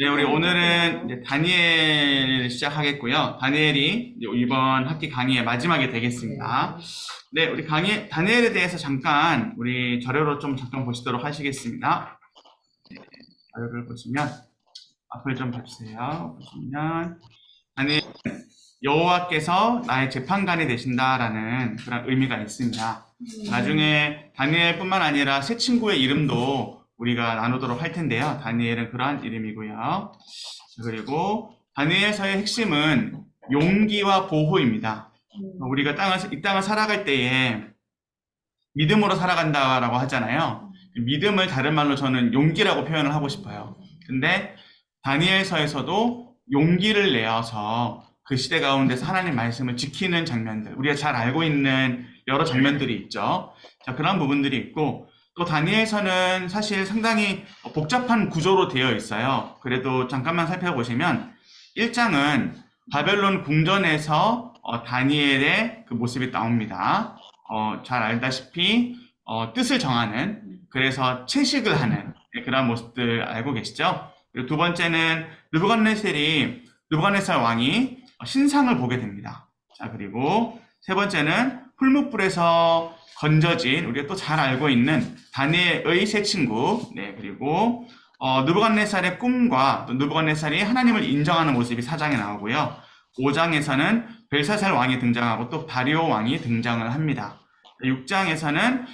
네, 우리 오늘은 이제 다니엘을 시작하겠고요. 다니엘이 이제 이번 학기 강의의 마지막이 되겠습니다. 네, 우리 다니엘에 대해서 잠깐 우리 자료로 좀 잠깐 보시도록 하시겠습니다. 네, 자료를 보시면 앞을 좀 봐주세요. 보시면 다니엘 여호와께서 나의 재판관이 되신다라는 그런 의미가 있습니다. 나중에 다니엘뿐만 아니라 세 친구의 이름도 우리가 나누도록 할 텐데요. 다니엘은 그러한 이름이고요. 그리고 다니엘서의 핵심은 용기와 보호입니다. 우리가 이 땅을 살아갈 때에 믿음으로 살아간다라고 하잖아요. 믿음을 다른 말로 저는 용기라고 표현을 하고 싶어요. 근데 다니엘서에서도 용기를 내어서 그 시대 가운데서 하나님 말씀을 지키는 장면들, 우리가 잘 알고 있는 여러 장면들이 있죠. 자, 그런 부분들이 있고, 또 다니엘서는 사실 상당히 복잡한 구조로 되어 있어요. 그래도 잠깐만 살펴보시면 1장은 바벨론 궁전에서 다니엘의 그 모습이 나옵니다. 잘 알다시피 뜻을 정하는, 그래서 채식을 하는 그런 모습들 알고 계시죠? 그리고 두 번째는 느부갓네살 왕이 신상을 보게 됩니다. 자, 그리고 세 번째는 풀무불에서 건져진 우리가 또 잘 알고 있는 다니엘의 세 친구, 네, 그리고 느부갓네살의 꿈과 또 느부갓네살이 하나님을 인정하는 모습이 4장에 나오고요. 5장에서는 벨사살 왕이 등장하고 또 다리오 왕이 등장을 합니다. 6장에서는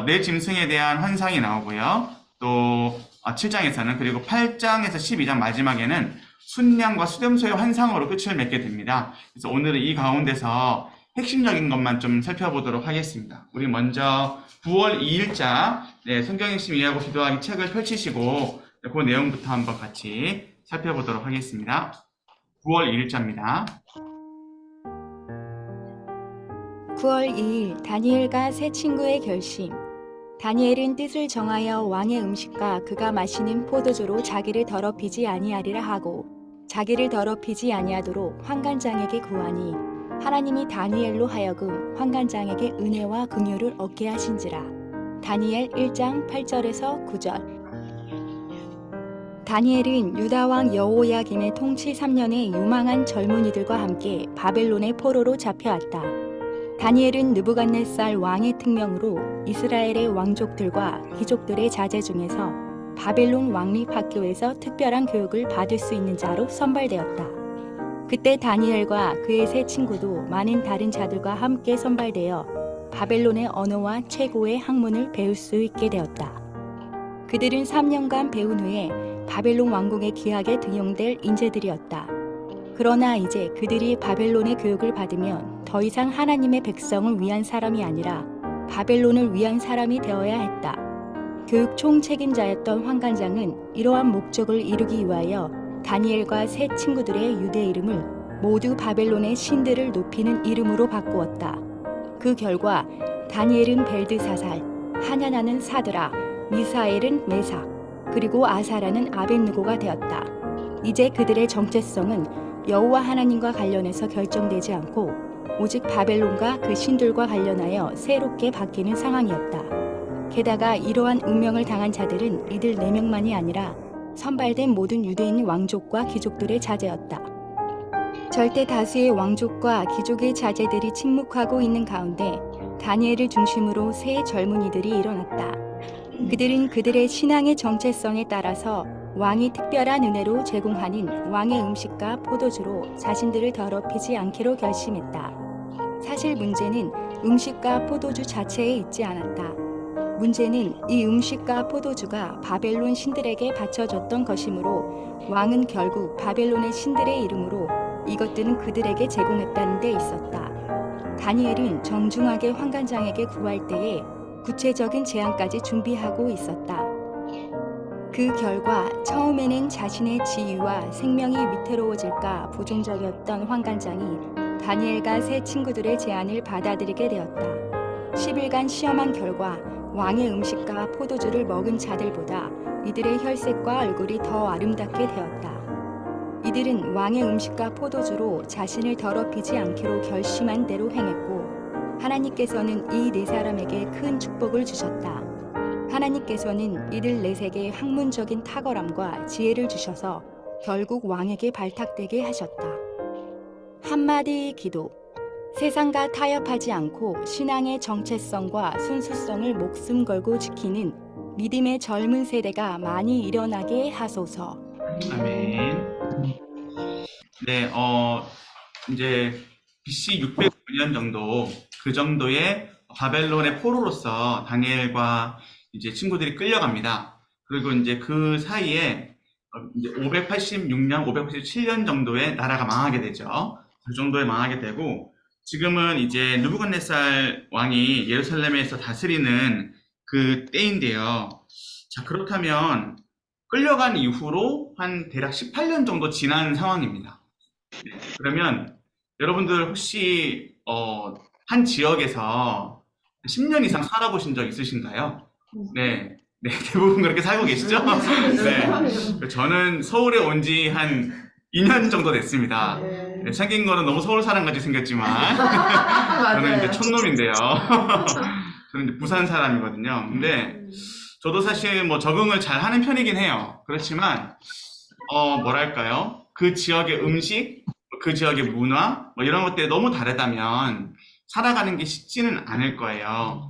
내 짐승에 대한 환상이 나오고요. 또 7장에서는, 그리고 8장에서 12장 마지막에는 순양과 수렴소의 환상으로 끝을 맺게 됩니다. 그래서 오늘은 이 가운데서 핵심적인 것만 좀 살펴보도록 하겠습니다. 우리 먼저 9월 2일자 성경 핵심 이해하고 기도하기 책을 펼치시고 그 내용부터 한번 같이 살펴보도록 하겠습니다. 9월 2일자입니다. 9월 2일 다니엘과 세 친구의 결심. 다니엘은 뜻을 정하여 왕의 음식과 그가 마시는 포도주로 자기를 더럽히지 아니하리라 하고 자기를 더럽히지 아니하도록 환관장에게 구하니 하나님이 다니엘로 하여금 환관장에게 은혜와 긍휼을 얻게 하신지라. 다니엘 1장 8절에서 9절. 다니엘은 유다왕 여호야김의 통치 3년에 유망한 젊은이들과 함께 바벨론의 포로로 잡혀왔다. 다니엘은 느부갓네살 왕의 특명으로 이스라엘의 왕족들과 귀족들의 자제 중에서 바벨론 왕립학교에서 특별한 교육을 받을 수 있는 자로 선발되었다. 그때 다니엘과 그의 세 친구도 많은 다른 자들과 함께 선발되어 바벨론의 언어와 최고의 학문을 배울 수 있게 되었다. 그들은 3년간 배운 후에 바벨론 왕궁에 귀하게 등용될 인재들이었다. 그러나 이제 그들이 바벨론의 교육을 받으면 더 이상 하나님의 백성을 위한 사람이 아니라 바벨론을 위한 사람이 되어야 했다. 교육 총책임자였던 환관장은 이러한 목적을 이루기 위하여 다니엘과 세 친구들의 유대 이름을 모두 바벨론의 신들을 높이는 이름으로 바꾸었다. 그 결과 다니엘은 벨드사살, 하냐나는 사드라, 미사엘은 메삭, 그리고 아사라는 아벳느고가 되었다. 이제 그들의 정체성은 여호와 하나님과 관련해서 결정되지 않고 오직 바벨론과 그 신들과 관련하여 새롭게 바뀌는 상황이었다. 게다가 이러한 운명을 당한 자들은 이들 4명만이 아니라 선발된 모든 유대인 왕족과 귀족들의 자제였다. 절대 다수의 왕족과 귀족의 자제들이 침묵하고 있는 가운데 다니엘을 중심으로 세 젊은이들이 일어났다. 그들은 그들의 신앙의 정체성에 따라서 왕이 특별한 은혜로 제공하는 왕의 음식과 포도주로 자신들을 더럽히지 않기로 결심했다. 사실 문제는 음식과 포도주 자체에 있지 않았다. 문제는 이 음식과 포도주가 바벨론 신들에게 바쳐졌던 것이므로 왕은 결국 바벨론의 신들의 이름으로 이것들은 그들에게 제공했다는 데 있었다. 다니엘은 정중하게 환관장에게 구할 때에 구체적인 제안까지 준비하고 있었다. 그 결과 처음에는 자신의 지위와 생명이 위태로워질까 부정적이었던 환관장이 다니엘과 세 친구들의 제안을 받아들이게 되었다. 10일간 시험한 결과 왕의 음식과 포도주를 먹은 자들보다 이들의 혈색과 얼굴이 더 아름답게 되었다. 이들은 왕의 음식과 포도주로 자신을 더럽히지 않기로 결심한 대로 행했고 하나님께서는 이 네 사람에게 큰 축복을 주셨다. 하나님께서는 이들 넷에게 학문적인 탁월함과 지혜를 주셔서 결국 왕에게 발탁되게 하셨다. 한마디 기도. 세상과 타협하지 않고 신앙의 정체성과 순수성을 목숨 걸고 지키는 믿음의 젊은 세대가 많이 일어나게 하소서. 아멘. 네, 이제 BC 609년 정도, 그 정도의 바벨론의 포로로서 다니엘과 이제 친구들이 끌려갑니다. 그리고 이제 그 사이에 이제 586년, 587년 정도의 나라가 망하게 되죠. 그 정도에 망하게 되고, 지금은 이제 느부갓네살 왕이 예루살렘에서 다스리는 그 때인데요. 자, 그렇다면 끌려간 이후로 한 대략 18년 정도 지난 상황입니다. 네, 그러면 여러분들 혹시 한 지역에서 10년 이상 살아보신 적 있으신가요? 네, 네, 대부분 그렇게 살고 계시죠? 네, 저는 서울에 온 지 한 2년 정도 됐습니다. 네, 생긴 거는 너무 서울 사람같이 생겼지만 저는 이제 촌놈인데요. 저는 이제 부산 사람이거든요. 근데 저도 사실 뭐 적응을 잘 하는 편이긴 해요. 그렇지만 뭐랄까요? 그 지역의 음식, 그 지역의 문화, 뭐 이런 것들이 너무 다르다면 살아가는 게 쉽지는 않을 거예요.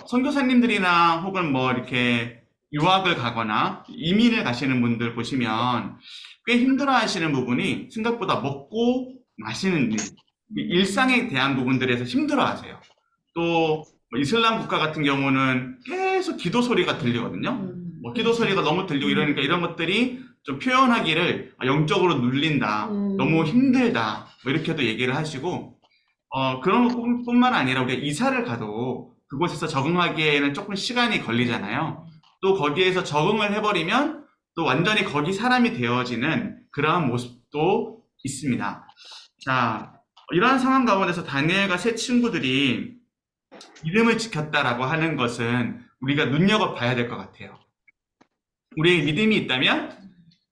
선교사님들이나 혹은 뭐 이렇게 유학을 가거나 이민을 가시는 분들 보시면 꽤 힘들어 하시는 부분이 생각보다 먹고 마시는 일상에 대한 부분들에서 힘들어 하세요. 또 이슬람 국가 같은 경우는 계속 기도 소리가 들리거든요. 뭐 기도 소리가 너무 들리고 이러니까 이런 것들이 좀 표현하기를 영적으로 눌린다, 너무 힘들다, 뭐 이렇게도 얘기를 하시고, 그런 것뿐만 아니라 우리가 이사를 가도 그곳에서 적응하기에는 조금 시간이 걸리잖아요. 또 거기에서 적응을 해버리면 또 완전히 거기 사람이 되어지는 그러한 모습도 있습니다. 자, 이러한 상황 가운데서 다니엘과 세 친구들이 믿음을 지켰다라고 하는 것은 우리가 눈여겨봐야 될 것 같아요. 우리의 믿음이 있다면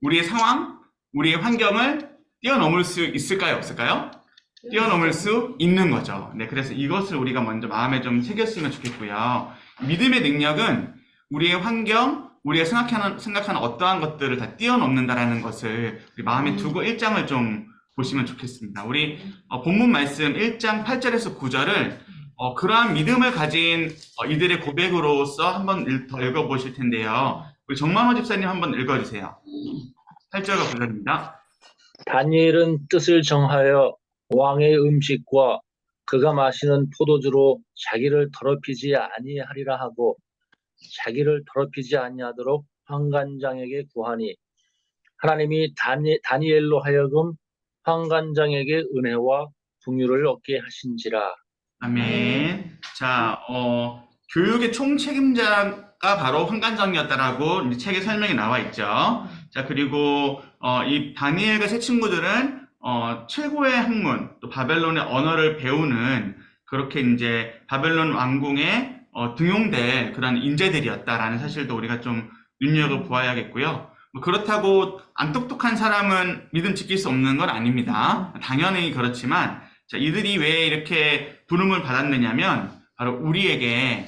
우리의 상황, 우리의 환경을 뛰어넘을 수 있을까요? 없을까요? 뛰어넘을 수 있는 거죠. 네, 그래서 이것을 우리가 먼저 마음에 좀 새겼으면 좋겠고요. 믿음의 능력은 우리의 환경, 우리가 생각하는 어떠한 것들을 다 뛰어넘는다라는 것을 우리 마음에 두고 1장을 좀 보시면 좋겠습니다. 우리 본문 말씀 1장 8절에서 9절을 그러한 믿음을 가진 이들의 고백으로서 한번 더 읽어보실 텐데요. 우리 정만호 집사님 한번 읽어주세요. 8절과 9절입니다. 다니엘은 뜻을 정하여 왕의 음식과 그가 마시는 포도주로 자기를 더럽히지 아니하리라 하고 자기를 더럽히지 아니하도록 환관장에게 구하니 하나님이 다니엘로 하여금 환관장에게 은혜와 긍휼을 얻게 하신지라. 아멘. 자, 교육의 총책임자가 바로 환관장이었다라고 이제 책에 설명이 나와 있죠. 자, 그리고 이 다니엘과 세 친구들은 최고의 학문, 또 바벨론의 언어를 배우는 그렇게 이제 바벨론 왕궁에 등용될 그런 인재들이었다라는 사실도 우리가 좀 눈여겨보아야겠고요. 뭐 그렇다고 안 똑똑한 사람은 믿음 지킬 수 없는 건 아닙니다. 당연히 그렇지만 자, 이들이 왜 이렇게 부름을 받았느냐면 바로 우리에게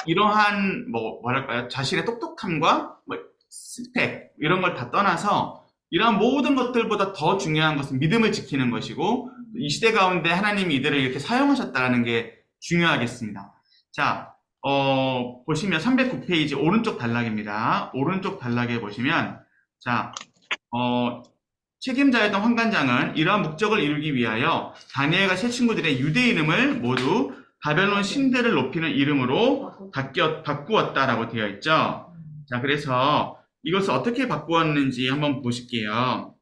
이러한 뭐랄까요, 자신의 똑똑함과 뭐 스펙 이런 걸 다 떠나서 이러한 모든 것들보다 더 중요한 것은 믿음을 지키는 것이고 이 시대 가운데 하나님이 이들을 이렇게 사용하셨다는 게 중요하겠습니다. 자, 보시면 309페이지 오른쪽 단락입니다. 오른쪽 단락에 보시면 자, 책임자였던 환관장은 이러한 목적을 이루기 위하여 다니엘과 세 친구들의 유대 이름을 모두 바벨론 신들을 높이는 이름으로 바꾸었다라고 되어 있죠. 자, 그래서 이것을 어떻게 바꾸었는지 한번 보실게요.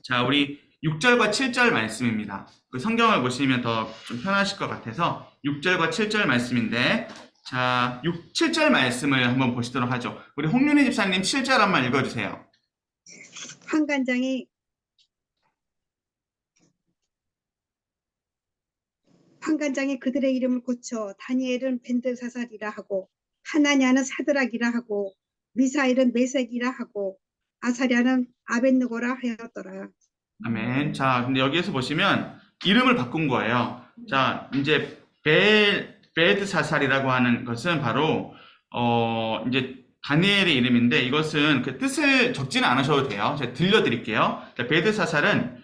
자, 우리 6절과 7절 말씀입니다. 그 성경을 보시면 더 좀 편하실 것 같아서 6절과 7절 말씀인데, 자, 7절 말씀을 한번 보시도록 하죠. 우리 홍윤희 집사님 7절 한번 읽어주세요. 환관장이 그들의 이름을 고쳐 다니엘은 벤드사살이라 하고 하나냐는 사드락이라 하고 미사일은 메색이라 하고 아사랴는 아벳느고라 하였더라. 아멘. 자, 근데 여기에서 보시면 이름을 바꾼 거예요. 자, 이제 벨드사살이라고 하는 것은 바로 이제 다니엘의 이름인데 이것은 그 뜻을 적지는 않으셔도 돼요. 제가 들려드릴게요. 자, 벨드사살은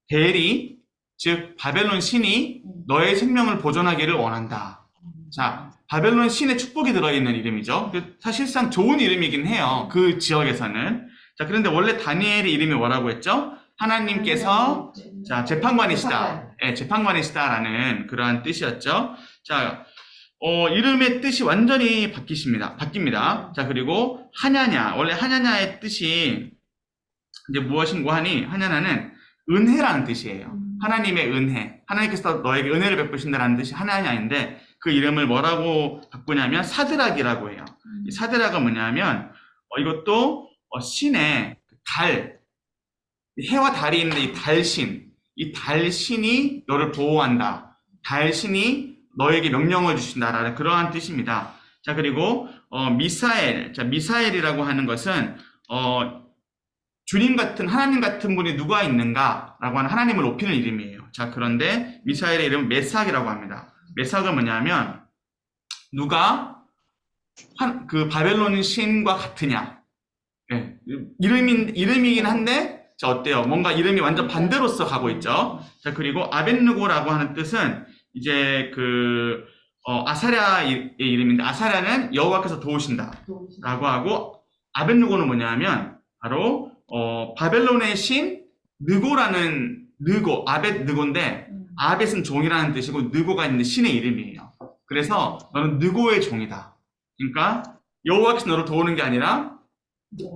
벨이, 즉 바벨론 신이 너의 생명을 보존하기를 원한다. 자, 바벨론 신의 축복이 들어있는 이름이죠. 사실상 좋은 이름이긴 해요. 그 지역에서는. 자, 그런데 원래 다니엘의 이름이 뭐라고 했죠? 하나님께서 자, 재판관이시다. 예, 재판관이시다라는 그러한 뜻이었죠. 자, 이름의 뜻이 완전히 바뀝니다. 자, 그리고 하냐냐. 원래 하냐냐의 뜻이 이제 무엇인고 하니, 하냐냐는 은혜라는 뜻이에요. 하나님의 은혜. 하나님께서 너에게 은혜를 베푸신다라는 뜻이 하냐냐인데, 그 이름을 뭐라고 바꾸냐면 사드락이라고 해요. 이 사드락은 뭐냐면, 이것도 신의 달, 해와 달이 있는데 이 달신이 너를 보호한다. 달신이 너에게 명령을 주신다라는 그러한 뜻입니다. 자, 그리고 미사엘. 자, 미사엘이라고 하는 것은 주님 같은 하나님 같은 분이 누가 있는가라고 하는 하나님을 높이는 이름이에요. 자, 그런데 미사엘의 이름은 메삭이라고 합니다. 메삭은 뭐냐면 누가 그 바벨론 신과 같으냐. 네, 이름이긴 한데 자, 어때요? 뭔가 이름이 완전 반대로서 가고 있죠. 자, 그리고 아벳느고라고 하는 뜻은 이제 아사랴의 이름인데, 아사랴는 여호와께서 도우신다라고 하고, 아벳느고는 뭐냐면 바로 바벨론의 신 느고라는 아벳느고인데, 아벳은 종이라는 뜻이고 느고가 있는 신의 이름이에요. 그래서 너는 느고의 종이다. 그러니까 여호와께서 너를 도우는 게 아니라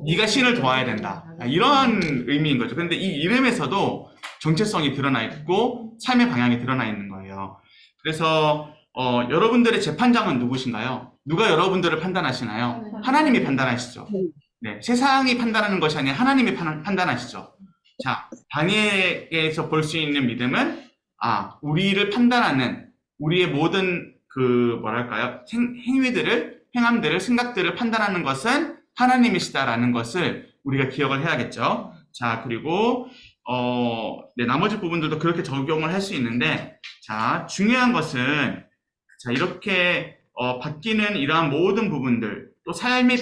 네가 신을 도와야 된다. 이런 의미인 거죠. 근데 이 이름에서도 정체성이 드러나 있고 삶의 방향이 드러나 있는 거예요. 그래서 여러분들의 재판장은 누구신가요? 누가 여러분들을 판단하시나요? 하나님이 판단하시죠. 네, 세상이 판단하는 것이 아니라 하나님이 판단하시죠. 자, 다니엘에서 볼 수 있는 믿음은 우리를 판단하는 우리의 모든 행함들을, 생각들을 판단하는 것은 하나님이시다라는 것을 우리가 기억을 해야겠죠. 자, 그리고 나머지 부분들도 그렇게 적용을 할 수 있는데, 자, 중요한 것은 자, 이렇게 바뀌는 이러한 모든 부분들, 또 삶이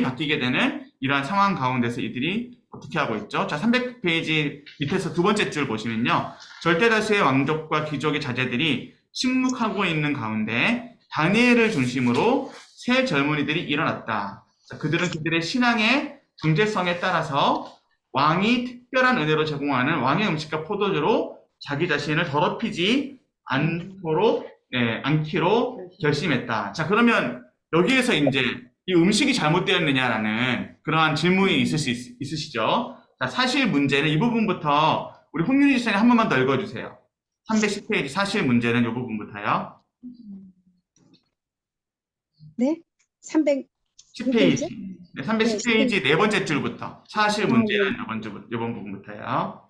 바뀌게 되는 이러한 상황 가운데서 이들이 어떻게 하고 있죠? 자, 300페이지 밑에서 두 번째 줄 보시면요. 절대다수의 왕족과 귀족의 자제들이 침묵하고 있는 가운데 다니엘을 중심으로 세 젊은이들이 일어났다. 자, 그들은 그들의 신앙의 정체성에 따라서 왕이 특별한 은혜로 제공하는 왕의 음식과 포도주로 자기 자신을 더럽히지 않기로 결심했다. 자, 그러면 여기에서 이제 이 음식이 잘못되었느냐라는 그러한 질문이 있으시죠? 자, 사실 문제는 이 부분부터 우리 홍윤희 지사님 한 번만 더 읽어주세요. 310페이지 사실 문제는 이 부분부터요. 네? 10페이지. 네, 310페이지 네 번째 줄부터. 사실 문제는 이번 부분부터요.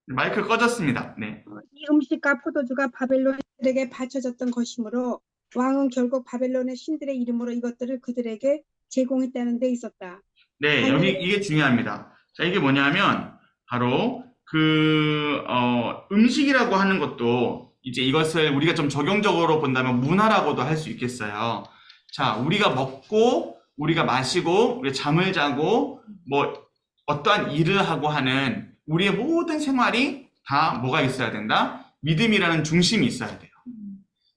마이크 꺼졌습니다. 네. 이 음식과 포도주가 바벨론에게 바쳐졌던 것이므로 왕은 결국 바벨론의 신들의 이름으로 이것들을 그들에게 제공했다는 데 있었다. 네, 이게 중요합니다. 자, 이게 뭐냐면 바로 음식이라고 하는 것도 이제 이것을 우리가 좀 적용적으로 본다면 문화라고도 할 수 있겠어요. 자, 우리가 먹고, 우리가 마시고, 우리가 잠을 자고, 어떠한 일을 하고 하는 우리의 모든 생활이 다 뭐가 있어야 된다? 믿음이라는 중심이 있어야 돼요.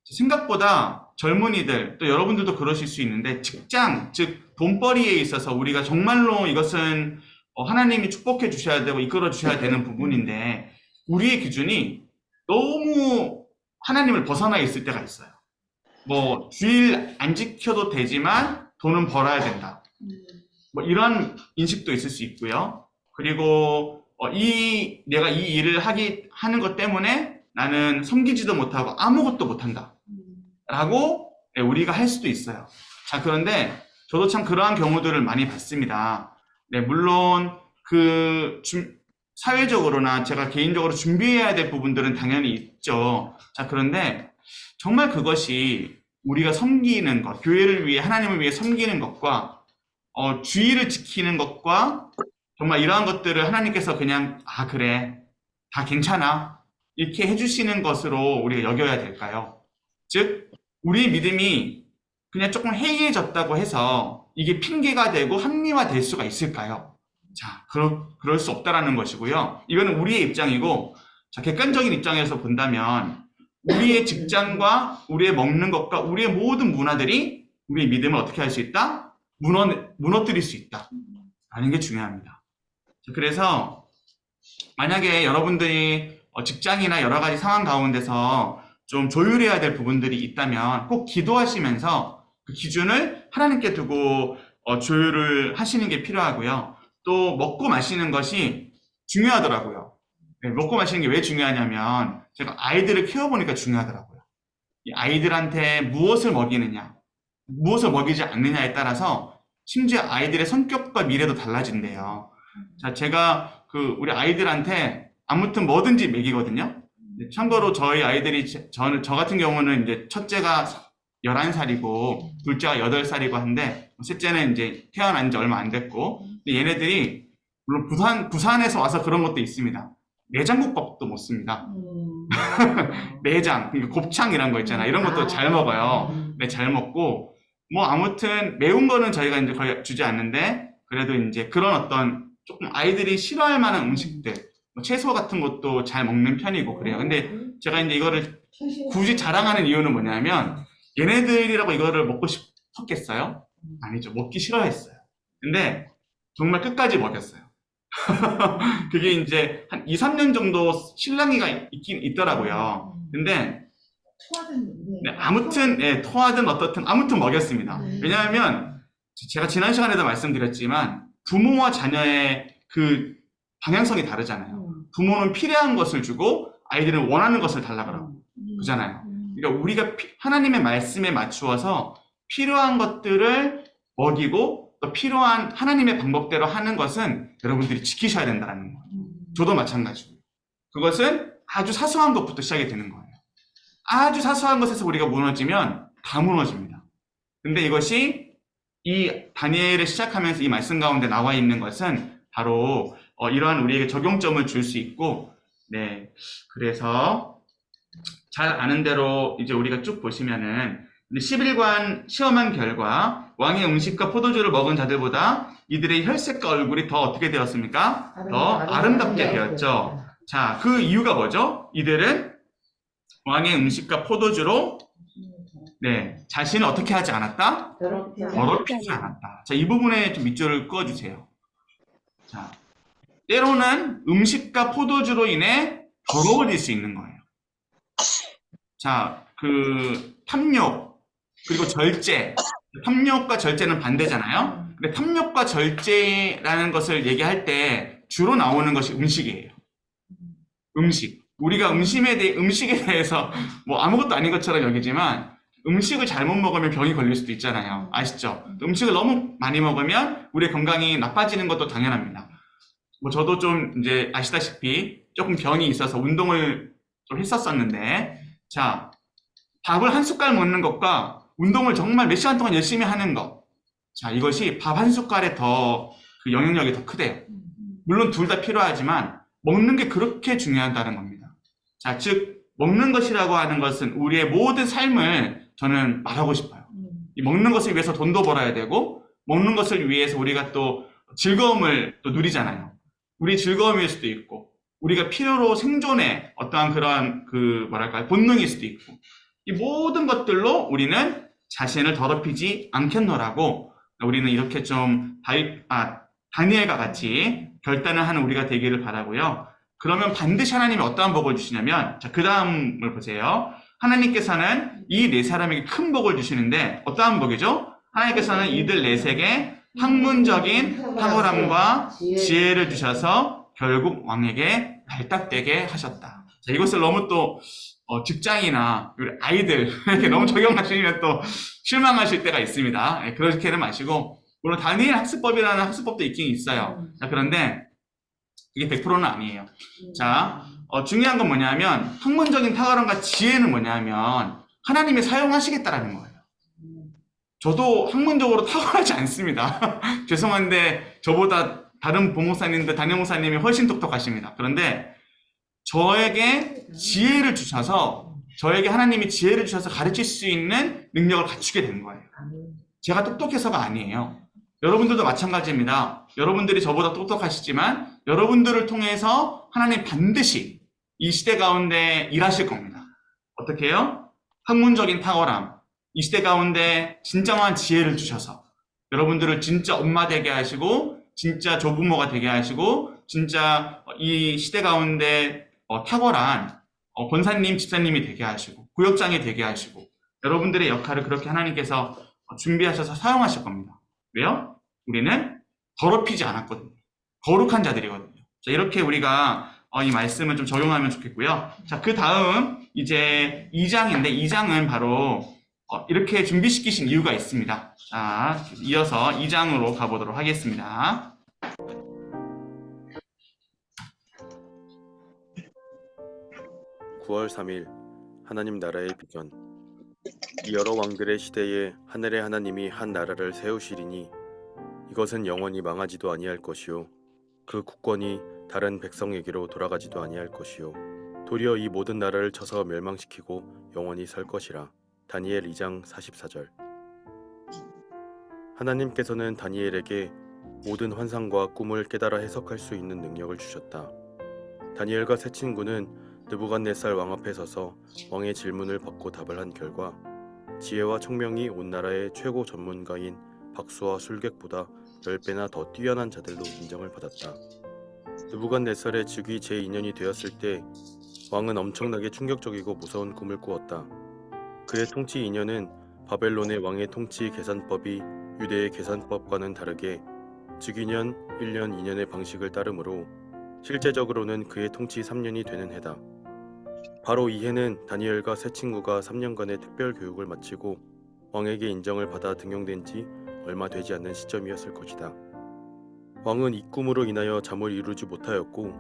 생각보다 젊은이들, 또 여러분들도 그러실 수 있는데, 직장, 즉, 돈벌이에 있어서 우리가 정말로 이것은 하나님이 축복해 주셔야 되고 이끌어 주셔야 되는 부분인데, 우리의 기준이 너무 하나님을 벗어나 있을 때가 있어요. 주일 안 지켜도 되지만 돈은 벌어야 된다. 이런 인식도 있을 수 있고요. 그리고 내가 이 일을 하는 것 때문에 나는 섬기지도 못하고 아무것도 못한다. 라고 우리가 할 수도 있어요. 자, 그런데 저도 참 그러한 경우들을 많이 봤습니다. 네, 물론 사회적으로나 제가 개인적으로 준비해야 될 부분들은 당연히 있죠. 자, 그런데 정말 그것이 우리가 섬기는 것, 교회를 위해, 하나님을 위해 섬기는 것과 주의를 지키는 것과 정말 이러한 것들을 하나님께서 그냥 그래, 다 괜찮아 이렇게 해주시는 것으로 우리가 여겨야 될까요? 즉, 우리의 믿음이 그냥 조금 해이해졌다고 해서 이게 핑계가 되고 합리화될 수가 있을까요? 자, 그럴 수 없다라는 것이고요. 이거는 우리의 입장이고, 자, 객관적인 입장에서 본다면 우리의 직장과 우리의 먹는 것과 우리의 모든 문화들이 우리의 믿음을 어떻게 할 수 있다? 무너뜨릴 수 있다. 라는 게 중요합니다. 자, 그래서 만약에 여러분들이 직장이나 여러 가지 상황 가운데서 좀 조율해야 될 부분들이 있다면 꼭 기도하시면서 그 기준을 하나님께 두고 조율을 하시는 게 필요하고요. 또 먹고 마시는 것이 중요하더라고요. 네, 먹고 마시는 게 왜 중요하냐면 제가 아이들을 키워보니까 중요하더라고요. 이 아이들한테 무엇을 먹이느냐, 무엇을 먹이지 않느냐에 따라서 심지어 아이들의 성격과 미래도 달라진대요. 자, 제가 우리 아이들한테 아무튼 뭐든지 먹이거든요. 참고로 저희 아이들이 저 같은 경우는 이제 첫째가 11살이고 둘째가 8살이고 한데 셋째는 이제 태어난 지 얼마 안 됐고, 근데 얘네들이 물론 부산에서 와서 그런 것도 있습니다. 내장국밥도 먹습니다. 내장, 그러니까 곱창이란 거 있잖아. 이런 것도 잘 먹어요. 네, 잘 먹고 뭐 아무튼 매운 거는 저희가 이제 거의 주지 않는데 그래도 이제 그런 어떤 조금 아이들이 싫어할 만한 음식들, 뭐 채소 같은 것도 잘 먹는 편이고 그래요. 근데 제가 이제 이거를 굳이 자랑하는 이유는 뭐냐면 얘네들이라고 이거를 먹고 싶었겠어요? 아니죠. 먹기 싫어했어요. 근데 정말 끝까지 먹였어요. 그게 이제 한 2, 3년 정도 실랑이가 있긴 있더라고요. 근데 네, 아무튼 토하든 어떻든 아무튼 먹였습니다. 왜냐하면 제가 지난 시간에도 말씀드렸지만 부모와 자녀의 그 방향성이 다르잖아요. 부모는 필요한 것을 주고 아이들은 원하는 것을 달라 그러고 그잖아요. 그러니까 우리가 하나님의 말씀에 맞추어서 필요한 것들을 먹이고 또 필요한 하나님의 방법대로 하는 것은 여러분들이 지키셔야 된다는 거예요. 저도 마찬가지고. 그것은 아주 사소한 것부터 시작이 되는 거예요. 아주 사소한 것에서 우리가 무너지면 다 무너집니다. 근데 이것이 이 다니엘을 시작하면서 이 말씀 가운데 나와 있는 것은 바로 이러한 우리에게 적용점을 줄 수 있고, 네, 그래서 잘 아는 대로 이제 우리가 쭉 보시면은 11관 시험한 결과 왕의 음식과 포도주를 먹은 자들보다 이들의 혈색과 얼굴이 더 어떻게 되었습니까? 더 아름답게 되었죠. 자, 그 이유가 뭐죠? 이들은 왕의 음식과 포도주로 자신을 어떻게 하지 않았다? 더럽히지 않았다. 자, 이 부분에 좀 밑줄을 그어주세요. 자, 때로는 음식과 포도주로 인해 더러워질 수 있는 거예요. 자, 탐욕, 그리고 절제. 탐욕과 절제는 반대잖아요. 근데 탐욕과 절제라는 것을 얘기할 때 주로 나오는 것이 음식이에요. 음식. 우리가 음식에 대해서 뭐 아무것도 아닌 것처럼 여기지만 음식을 잘못 먹으면 병이 걸릴 수도 있잖아요. 아시죠? 음식을 너무 많이 먹으면 우리의 건강이 나빠지는 것도 당연합니다. 뭐 저도 좀 이제 아시다시피 조금 병이 있어서 운동을 좀 했었었는데, 자, 밥을 한 숟갈 먹는 것과 운동을 정말 몇 시간 동안 열심히 하는 것, 자, 이것이 밥 한 숟갈에 더 그 영향력이 더 크대요. 물론 둘 다 필요하지만 먹는 게 그렇게 중요하다는 겁니다. 자, 즉 먹는 것이라고 하는 것은 우리의 모든 삶을 저는 말하고 싶어요. 이 먹는 것을 위해서 돈도 벌어야 되고 먹는 것을 위해서 우리가 또 즐거움을 또 누리잖아요. 우리 즐거움일 수도 있고 우리가 필요로 생존의 어떠한 그런 본능일 수도 있고, 이 모든 것들로 우리는 자신을 더럽히지 않겠노라고 우리는 이렇게 좀 다니엘과 같이 결단을 하는 우리가 되기를 바라고요. 그러면 반드시 하나님이 어떠한 복을 주시냐면, 자, 그 다음을 보세요. 하나님께서는 이 네 사람에게 큰 복을 주시는데 어떠한 복이죠? 하나님께서는 이들 넷에게 학문적인 탁월함과 지혜를 주셔서 결국 왕에게 발탁되게 하셨다. 자, 이것을 너무 또 직장이나 우리 아이들 이렇게 너무 적용하시면 또 실망하실 때가 있습니다. 네, 그렇게는 마시고, 물론 다니엘 학습법이라는 학습법도 있긴 있어요. 자, 그런데 이게 100%는 아니에요. 자, 중요한 건 뭐냐면 학문적인 탁월함과 지혜는 뭐냐면 하나님이 사용하시겠다라는 거예요. 저도 학문적으로 탁월하지 않습니다. 죄송한데 저보다 다른 보목사님들, 담임 목사님이 훨씬 똑똑하십니다. 그런데 저에게 지혜를 주셔서 저에게 하나님이 지혜를 주셔서 가르칠 수 있는 능력을 갖추게 된 거예요. 제가 똑똑해서가 아니에요. 여러분들도 마찬가지입니다. 여러분들이 저보다 똑똑하시지만 여러분들을 통해서 하나님 반드시 이 시대 가운데 일하실 겁니다. 어떻게 해요? 학문적인 탁월함, 이 시대 가운데 진정한 지혜를 주셔서 여러분들을 진짜 엄마 되게 하시고 진짜 조부모가 되게 하시고 진짜 이 시대 가운데 탁월한 권사님, 집사님이 되게 하시고 구역장이 되게 하시고 여러분들의 역할을 그렇게 하나님께서 준비하셔서 사용하실 겁니다. 왜요? 우리는 더럽히지 않았거든요. 거룩한 자들이거든요. 자, 이렇게 우리가 이 말씀을 좀 적용하면 좋겠고요. 자, 그 다음 이제 2장인데 2장은 바로 이렇게 준비시키신 이유가 있습니다. 자, 이어서 2장으로 가보도록 하겠습니다. (9월 3일) 하나님 나라의 비전. 이 여러 왕들의 시대에 하늘의 하나님이 한 나라를 세우시리니 이것은 영원히 망하지도 아니할 것이요 그 국권이 다른 백성에게로 돌아가지도 아니할 것이요 도리어 이 모든 나라를 쳐서 멸망시키고 영원히 설 것이라. 다니엘 2장 44절. 하나님께서는 다니엘에게 모든 환상과 꿈을 깨달아 해석할 수 있는 능력을 주셨다. 다니엘과 세 친구는 느부갓네살 왕 앞에 서서 왕의 질문을 받고 답을 한 결과 지혜와 총명이 온 나라의 최고 전문가인 박수와 술객보다 10배나 더 뛰어난 자들로 인정을 받았다. 느부갓네살의 즉위 제2년이 되었을 때 왕은 엄청나게 충격적이고 무서운 꿈을 꾸었다. 그의 통치 2년은 바벨론의 왕의 통치 계산법이 유대의 계산법과는 다르게 즉위년, 1년, 2년의 방식을 따르므로 실제적으로는 그의 통치 3년이 되는 해다. 바로 이 해는 다니엘과 세 친구가 3년간의 특별 교육을 마치고 왕에게 인정을 받아 등용된 지 얼마 되지 않는 시점이었을 것이다. 왕은 이 꿈으로 인하여 잠을 이루지 못하였고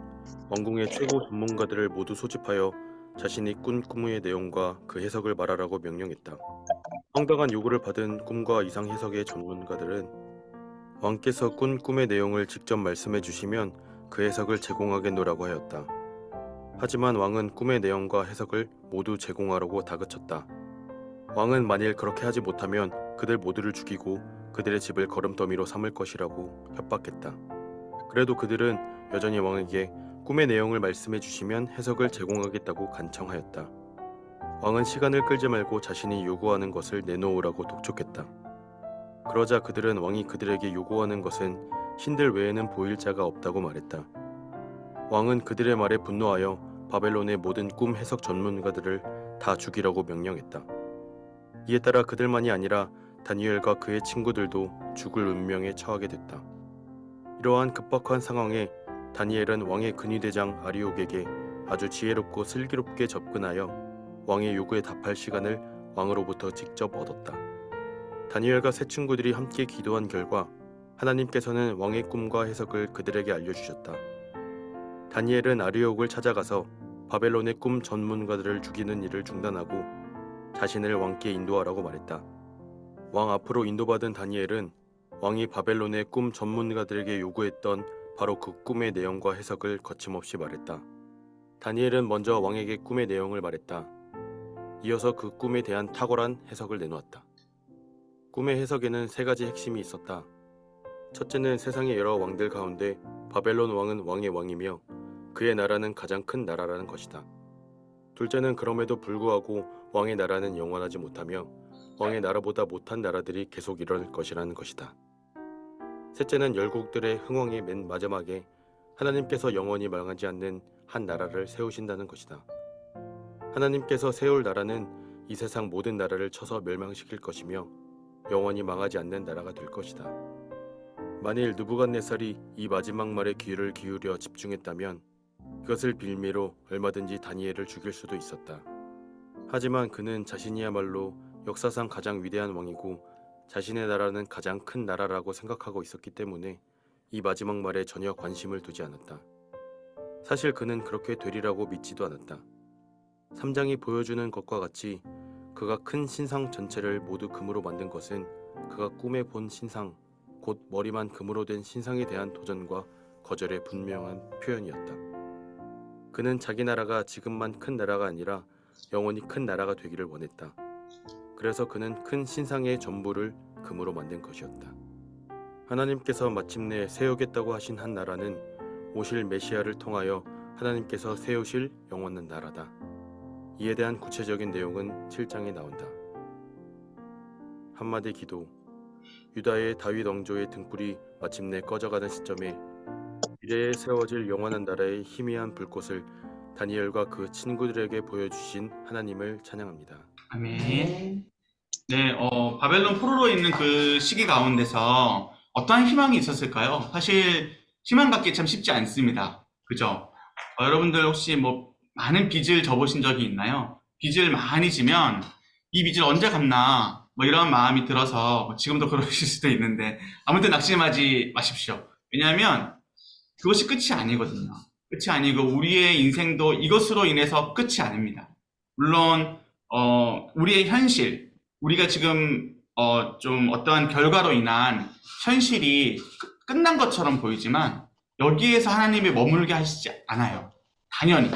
왕궁의 최고 전문가들을 모두 소집하여 자신이 꾼 꿈의 내용과 그 해석을 말하라고 명령했다. 황당한 요구를 받은 꿈과 이상 해석의 전문가들은 왕께서 꾼 꿈의 내용을 직접 말씀해 주시면 그 해석을 제공하겠노라고 하였다. 하지만 왕은 꿈의 내용과 해석을 모두 제공하라고 다그쳤다. 왕은 만일 그렇게 하지 못하면 그들 모두를 죽이고 그들의 집을 거름더미로 삼을 것이라고 협박했다. 그래도 그들은 여전히 왕에게 꿈의 내용을 말씀해 주시면 해석을 제공하겠다고 간청하였다. 왕은 시간을 끌지 말고 자신이 요구하는 것을 내놓으라고 독촉했다. 그러자 그들은 왕이 그들에게 요구하는 것은 신들 외에는 보일 자가 없다고 말했다. 왕은 그들의 말에 분노하여 바벨론의 모든 꿈 해석 전문가들을 다 죽이라고 명령했다. 이에 따라 그들만이 아니라 다니엘과 그의 친구들도 죽을 운명에 처하게 됐다. 이러한 급박한 상황에 다니엘은 왕의 근위대장 아리옥에게 아주 지혜롭고 슬기롭게 접근하여 왕의 요구에 답할 시간을 왕으로부터 직접 얻었다. 다니엘과 세 친구들이 함께 기도한 결과 하나님께서는 왕의 꿈과 해석을 그들에게 알려주셨다. 다니엘은 아리옥을 찾아가서 바벨론의 꿈 전문가들을 죽이는 일을 중단하고 자신을 왕께 인도하라고 말했다. 왕 앞으로 인도받은 다니엘은 왕이 바벨론의 꿈 전문가들에게 요구했던 바로 그 꿈의 내용과 해석을 거침없이 말했다. 다니엘은 먼저 왕에게 꿈의 내용을 말했다. 이어서 그 꿈에 대한 탁월한 해석을 내놓았다. 꿈의 해석에는 세 가지 핵심이 있었다. 첫째는 세상의 여러 왕들 가운데 바벨론 왕은 왕의 왕이며 그의 나라는 가장 큰 나라라는 것이다. 둘째는 그럼에도 불구하고 왕의 나라는 영원하지 못하며 왕의 나라보다 못한 나라들이 계속 일어날 것이라는 것이다. 셋째는 열국들의 흥왕의 맨 마지막에 하나님께서 영원히 망하지 않는 한 나라를 세우신다는 것이다. 하나님께서 세울 나라는 이 세상 모든 나라를 쳐서 멸망시킬 것이며 영원히 망하지 않는 나라가 될 것이다. 만일 느부갓네살이 이 마지막 말에 귀를 기울여 집중했다면 이것을 빌미로 얼마든지 다니엘을 죽일 수도 있었다. 하지만 그는 자신이야말로 역사상 가장 위대한 왕이고 자신의 나라는 가장 큰 나라라고 생각하고 있었기 때문에 이 마지막 말에 전혀 관심을 두지 않았다. 사실 그는 그렇게 되리라고 믿지도 않았다. 3장이 보여주는 것과 같이 그가 큰 신상 전체를 모두 금으로 만든 것은 그가 꿈에 본 신상, 곧 머리만 금으로 된 신상에 대한 도전과 거절의 분명한 표현이었다. 그는 자기 나라가 지금만 큰 나라가 아니라 영원히 큰 나라가 되기를 원했다. 그래서 그는 큰 신상의 전부를 금으로 만든 것이었다. 하나님께서 마침내 세우겠다고 하신 한 나라는 오실 메시아를 통하여 하나님께서 세우실 영원한 나라다. 이에 대한 구체적인 내용은 7장에 나온다. 한마디 기도. 유다의 다윗 왕조의 등불이 마침내 꺼져가는 시점에 미래에 세워질 영원한 나라의 희미한 불꽃을 다니엘과 그 친구들에게 보여주신 하나님을 찬양합니다. 아멘. 네, 바벨론 포로로 있는 그 시기 가운데서 어떠한 희망이 있었을까요? 사실 희망 갖기 참 쉽지 않습니다. 그죠? 여러분들 혹시 뭐 많은 빚을 져보신 적이 있나요? 빚을 많이 지면 이 빚을 언제 갚나 뭐 이런 마음이 들어서 지금도 그러실 수도 있는데 아무튼 낙심하지 마십시오. 왜냐하면 그것이 끝이 아니거든요. 끝이 아니고 우리의 인생도 이것으로 인해서 끝이 아닙니다. 물론 우리의 현실, 우리가 지금 좀 어떠한 결과로 인한 현실이 끝난 것처럼 보이지만 여기에서 하나님이 머물게 하시지 않아요. 당연히.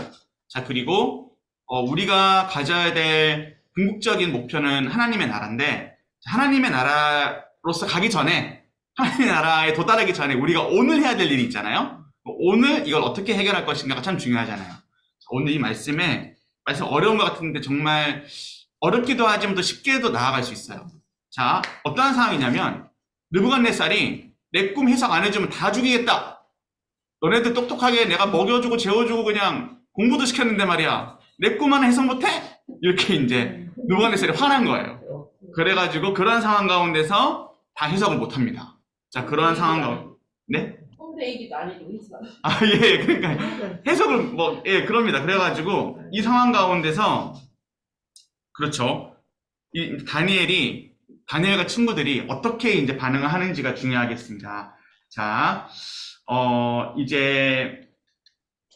자, 그리고 우리가 가져야 될 궁극적인 목표는 하나님의 나라인데 하나님의 나라로서 가기 전에 하나님의 나라에 도달하기 전에 우리가 오늘 해야 될 일이 있잖아요. 오늘 이걸 어떻게 해결할 것인가가 참 중요하잖아요. 오늘 이 말씀 어려운 것 같은데 정말 어렵기도 하지만 또 쉽게도 나아갈 수 있어요. 자, 어떠한 상황이냐면 느부갓네살이 내 꿈 해석 안 해주면 다 죽이겠다. 너네들 똑똑하게 내가 먹여주고 재워주고 그냥 공부도 시켰는데 말이야. 내 꿈 하나 해석 못해? 이렇게 이제 느부갓네살이 화난 거예요. 그래가지고 그런 상황 가운데서 다 해석을 못합니다. 자, 그런 상황 가운데 네? 홈페이지도 아니고 있어. 아, 예, 그러니까 해석을 그럽니다. 그래가지고 이 상황 가운데서 그렇죠. 이 다니엘과 친구들이 어떻게 이제 반응을 하는지가 중요하겠습니다. 자, 이제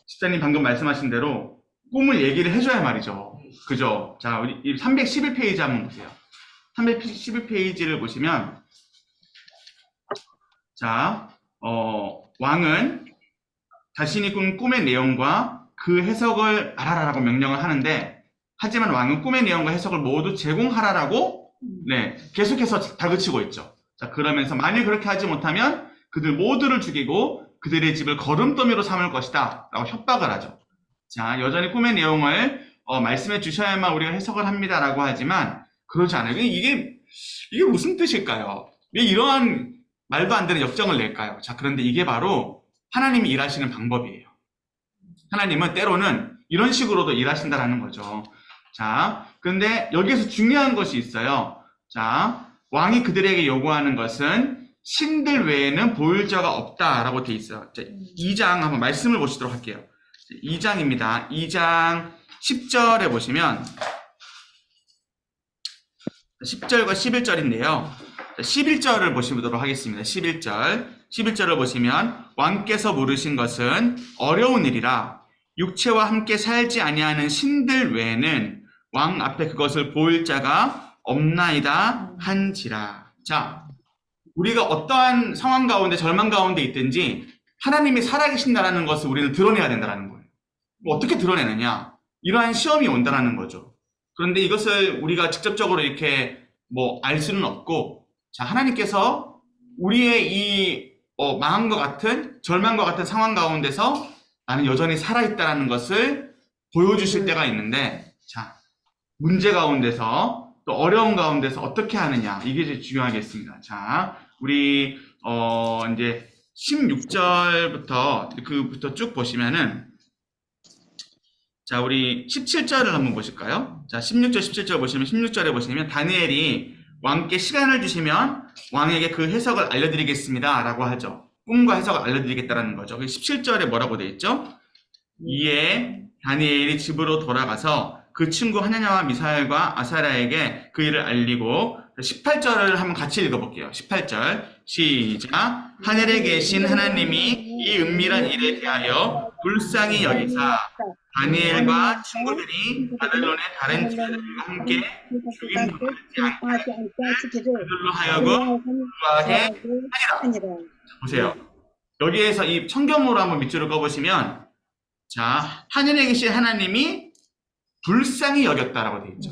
집사님 방금 말씀하신 대로 꿈을 얘기를 해줘야 말이죠. 그죠? 자, 우리 311페이지 한번 보세요. 311페이지를 보시면, 자, 왕은 자신이 꾼 꿈의 내용과 그 해석을 알아라라고 명령을 하는데, 하지만 왕은 꿈의 내용과 해석을 모두 제공하라라고 계속해서 다그치고 있죠. 자, 그러면서 만일 그렇게 하지 못하면 그들 모두를 죽이고 그들의 집을 거름더미로 삼을 것이다 라고 협박을 하죠. 자, 여전히 꿈의 내용을 말씀해 주셔야만 우리가 해석을 합니다라고 하지만 그러지 않아요. 이게 무슨 뜻일까요? 왜 이러한 말도 안 되는 역정을 낼까요? 자, 그런데 이게 바로 하나님이 일하시는 방법이에요. 하나님은 때로는 이런 식으로도 일하신다라는 거죠. 자, 근데 여기에서 중요한 것이 있어요. 자, 왕이 그들에게 요구하는 것은 신들 외에는 보일 자가 없다라고 돼 있어요. 자, 2장 한번 말씀을 보시도록 할게요. 2장입니다. 2장 10절에 보시면 10절과 11절인데요. 11절을 보시도록 하겠습니다. 11절을 보시면 왕께서 물으신 것은 어려운 일이라 육체와 함께 살지 아니하는 신들 외에는 왕 앞에 그것을 보일 자가 없나이다 한지라. 자, 우리가 어떠한 상황 가운데 절망 가운데 있든지 하나님이 살아계신다라는 것을 우리는 드러내야 된다는 거예요. 어떻게 드러내느냐? 이러한 시험이 온다는 거죠. 그런데 이것을 우리가 직접적으로 이렇게 알 수는 없고, 자, 하나님께서 우리의 이 망한 것 같은 절망과 같은 상황 가운데서 나는 여전히 살아있다는 것을 보여주실 때가 있는데, 자, 문제 가운데서 또 어려운 가운데서 어떻게 하느냐, 이게 제일 중요하겠습니다. 자, 우리 이제 16절부터 쭉 보시면은, 자, 우리 17절을 한번 보실까요? 자, 16절, 17절 보시면 16절에 보시면 다니엘이 왕께 시간을 주시면 왕에게 그 해석을 알려드리겠습니다 라고 하죠. 꿈과 해석을 알려드리겠다라는 거죠. 17절에 뭐라고 되어 있죠? 이에 다니엘이 집으로 돌아가서 그 친구 하나냐와 미사엘과 아사랴에게 그 일을 알리고 18절을 한번 같이 읽어볼게요. 18절 시작. 하늘에 계신 하나님이 이 은밀한 일에 대하여 불쌍히 여기사 다니엘과 친구들이 바벨론의 다른 지파들과 함께 죽임 받지 않게 그들로 하여금 구하게 하니라. 보세요. 여기에서 이 성경으로 한번 밑줄을 꺼보시면, 자, 하늘에 계신 하나님이 불쌍히 여겼다라고 되어 있죠.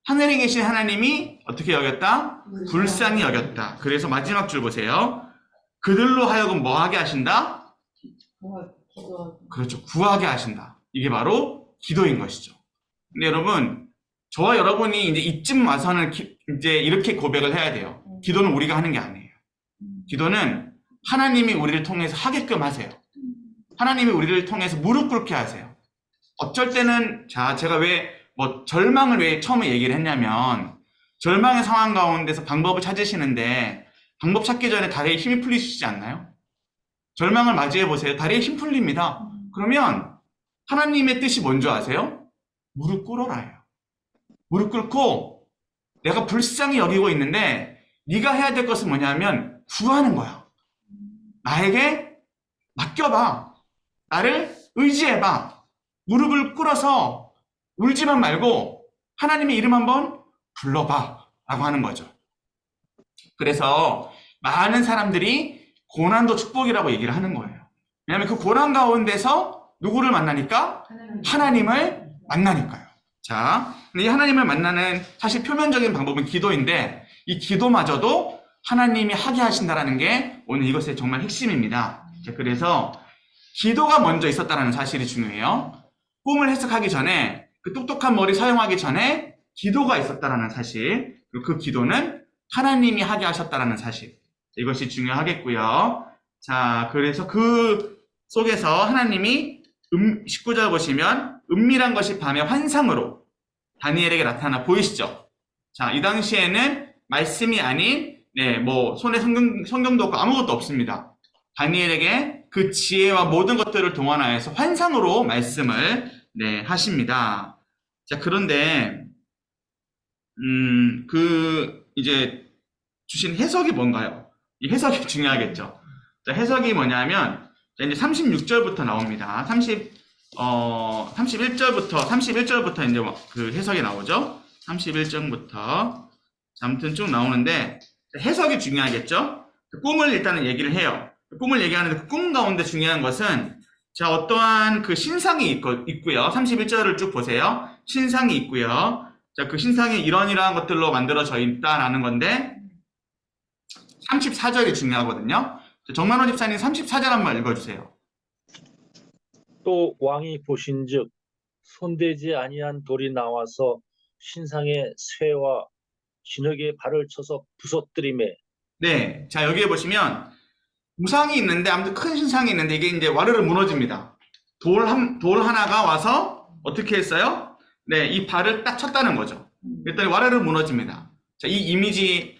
하늘에 계신 하나님이 어떻게 여겼다? 불쌍히 여겼다. 그래서 마지막 줄 보세요. 그들로 하여금 뭐 하게 하신다? 그렇죠. 구하게 하신다. 이게 바로 기도인 것이죠. 근데 여러분, 저와 여러분이 이제 이쯤 와서는 이제 이렇게 고백을 해야 돼요. 기도는 우리가 하는 게 아니에요. 기도는 하나님이 우리를 통해서 하게끔 하세요. 하나님이 우리를 통해서 무릎 꿇게 하세요. 어쩔 때는, 자, 제가 절망을 왜 처음에 얘기를 했냐면, 절망의 상황 가운데서 방법을 찾으시는데, 방법 찾기 전에 다리에 힘이 풀리시지 않나요? 절망을 맞이해 보세요. 다리에 힘 풀립니다. 그러면, 하나님의 뜻이 뭔지 아세요? 무릎 꿇어라예요. 무릎 꿇고, 내가 불쌍히 여기고 있는데, 네가 해야 될 것은 뭐냐면, 구하는 거야. 나에게 맡겨봐. 나를 의지해봐. 무릎을 꿇어서 울지만 말고 하나님의 이름 한번 불러봐 라고 하는 거죠. 그래서 많은 사람들이 고난도 축복이라고 얘기를 하는 거예요. 왜냐하면 그 고난 가운데서 누구를 만나니까? 하나님을 만나니까요. 자, 이 하나님을 만나는 사실 표면적인 방법은 기도인데 이 기도마저도 하나님이 하게 하신다라는 게 오늘 이것의 정말 핵심입니다. 자, 그래서 기도가 먼저 있었다는 사실이 중요해요. 꿈을 해석하기 전에 그 똑똑한 머리 사용하기 전에 기도가 있었다라는 사실, 그리고 그 기도는 하나님이 하게 하셨다라는 사실, 이것이 중요하겠고요. 자, 그래서 그 속에서 하나님이 19절 보시면 은밀한 것이 밤의 환상으로 다니엘에게 나타나 보이시죠. 자, 이 당시에는 말씀이 아닌 손에 성경도 없고 아무것도 없습니다. 다니엘에게 그 지혜와 모든 것들을 동원하여서 환상으로 말씀을 하십니다. 자, 그런데 이제 주신 해석이 뭔가요? 이 해석이 중요하겠죠. 자, 해석이 뭐냐면 자, 이제 36절부터 나옵니다. 31절부터 이제 그 해석이 나오죠. 31절부터 아무튼 쭉 나오는데 해석이 중요하겠죠. 꿈을 일단은 얘기를 해요. 꿈을 얘기하는데 그 꿈 가운데 중요한 것은 자, 어떠한 그 신상이 있고요. 31절을 쭉 보세요. 신상이 있고요. 자, 그 신상이 이러한 것들로 만들어져 있다라는 건데 34절이 중요하거든요. 정만호 집사님 34절 한번 읽어주세요. 또 왕이 보신즉 손대지 아니한 돌이 나와서 신상의 쇠와 진흙에 발을 쳐서 부서뜨리매. 네, 자 여기에 보시면 우상이 있는데 아무튼 큰 신상이 있는데 이게 이제 와르르 무너집니다. 돌 하나가 와서 어떻게 했어요? 네, 이 발을 딱 쳤다는 거죠. 그랬더니 와르르 무너집니다. 자, 이 이미지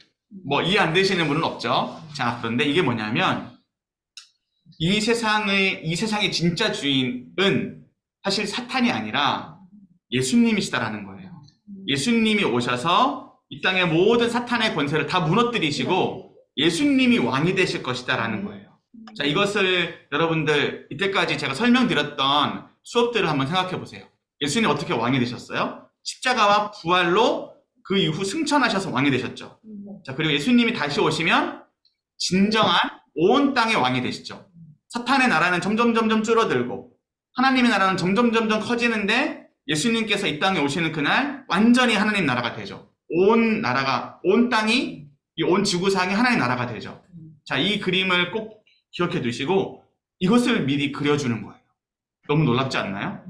이해 안 되시는 분은 없죠. 자, 그런데 이게 뭐냐면 이 세상의 진짜 주인은 사실 사탄이 아니라 예수님이시다라는 거예요. 예수님이 오셔서 이 땅의 모든 사탄의 권세를 다 무너뜨리시고 예수님이 왕이 되실 것이다라는 거예요. 자, 이것을 여러분들 이때까지 제가 설명드렸던 수업들을 한번 생각해 보세요. 예수님 어떻게 왕이 되셨어요? 십자가와 부활로 그 이후 승천하셔서 왕이 되셨죠. 자, 그리고 예수님이 다시 오시면 진정한 온 땅의 왕이 되시죠. 사탄의 나라는 점점 줄어들고 하나님의 나라는 점점 커지는데 예수님께서 이 땅에 오시는 그날 완전히 하나님 나라가 되죠. 온 땅이 이 온 지구상이 하나의 나라가 되죠. 자, 이 그림을 꼭 기억해 두시고 이것을 미리 그려주는 거예요. 너무 놀랍지 않나요?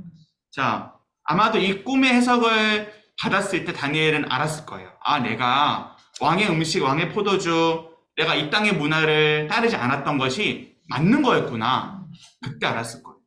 자, 아마도 이 꿈의 해석을 받았을 때 다니엘은 알았을 거예요. 아, 내가 왕의 음식, 왕의 포도주, 내가 이 땅의 문화를 따르지 않았던 것이 맞는 거였구나. 그때 알았을 거예요.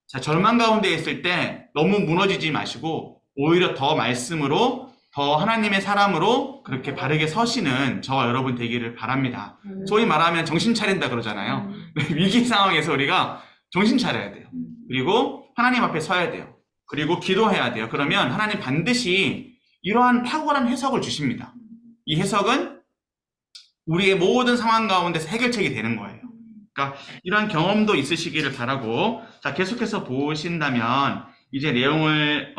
자, 절망 가운데 있을 때 너무 무너지지 마시고 오히려 더 말씀으로 더 하나님의 사람으로 그렇게 바르게 서시는 저와 여러분 되기를 바랍니다. 소위 말하면 정신 차린다 그러잖아요. 위기 상황에서 우리가 정신 차려야 돼요. 그리고 하나님 앞에 서야 돼요. 그리고 기도해야 돼요. 그러면 하나님 반드시 이러한 탁월한 해석을 주십니다. 이 해석은 우리의 모든 상황 가운데서 해결책이 되는 거예요. 그러니까 이러한 경험도 있으시기를 바라고, 자, 계속해서 보신다면 이제 내용을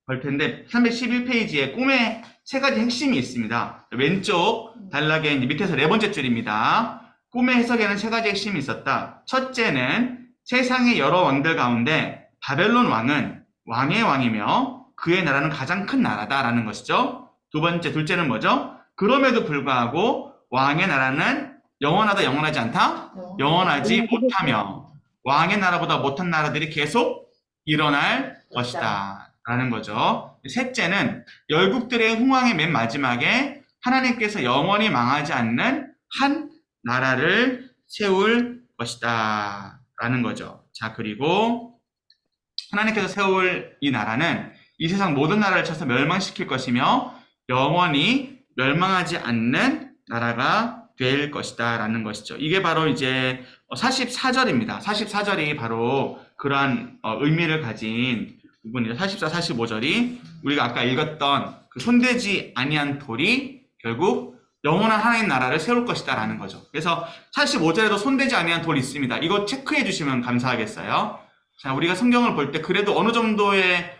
볼 텐데 311페이지에 꿈의 세 가지 핵심이 있습니다. 왼쪽 단락에 밑에서 네 번째 줄입니다. 꿈의 해석에는 세 가지 핵심이 있었다. 첫째는 세상의 여러 왕들 가운데 바벨론 왕은 왕의 왕이며 그의 나라는 가장 큰 나라다라는 것이죠. 둘째는 뭐죠? 그럼에도 불구하고 왕의 나라는 영원하다, 영원하지 않다? 영원하지 못하며 왕의 나라보다 못한 나라들이 계속 일어날 것이다 라는 거죠. 셋째는 열국들의 흥왕의 맨 마지막에 하나님께서 영원히 망하지 않는 한 나라를 세울 것이다 라는 거죠. 자, 그리고 하나님께서 세울 이 나라는 이 세상 모든 나라를 쳐서 멸망시킬 것이며 영원히 멸망하지 않는 나라가 될 것이다 라는 것이죠. 이게 바로 이제 44절입니다. 44절이 바로 그러한 의미를 가진 부분이죠. 44, 45절이 우리가 아까 읽었던 그 손대지 아니한 돌이 결국 영원한 하나님 나라를 세울 것이다 라는 거죠. 그래서 45절에도 손대지 아니한 돌이 있습니다. 이거 체크해 주시면 감사하겠어요. 자, 우리가 성경을 볼 때 그래도 어느 정도의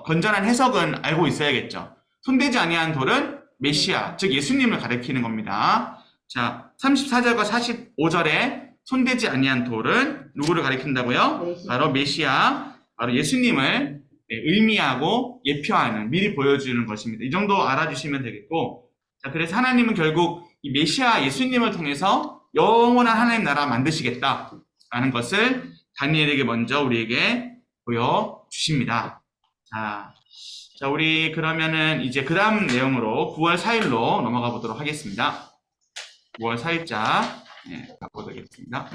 건전한 해석은 알고 있어야겠죠. 손대지 아니한 돌은 메시아, 즉 예수님을 가리키는 겁니다. 자, 34절과 45절에 손대지 아니한 돌은 누구를 가리킨다고요? 바로 메시아, 바로 예수님을 의미하고 예표하는, 미리 보여주는 것입니다. 이 정도 알아주시면 되겠고, 자, 그래서 하나님은 결국 이 메시아 예수님을 통해서 영원한 하나님 나라 만드시겠다라는 것을 다니엘에게 먼저 우리에게 보여주십니다. 자, 우리 그러면은 이제 그 다음 내용으로 9월 4일로 넘어가 보도록 하겠습니다. 9월 4일자 바꿔드리겠습니다.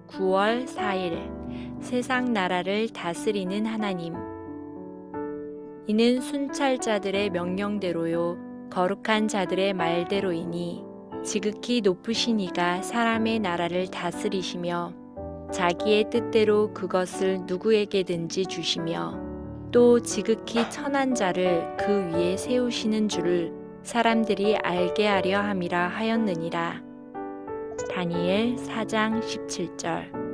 9월 4일 세상 나라를 다스리는 하나님. 이는 순찰자들의 명령대로요 거룩한 자들의 말대로이니 지극히 높으신 이가 사람의 나라를 다스리시며 자기의 뜻대로 그것을 누구에게든지 주시며 또 지극히 천한 자를 그 위에 세우시는 줄을 사람들이 알게 하려 함이라 하였느니라. 다니엘 4장 17절.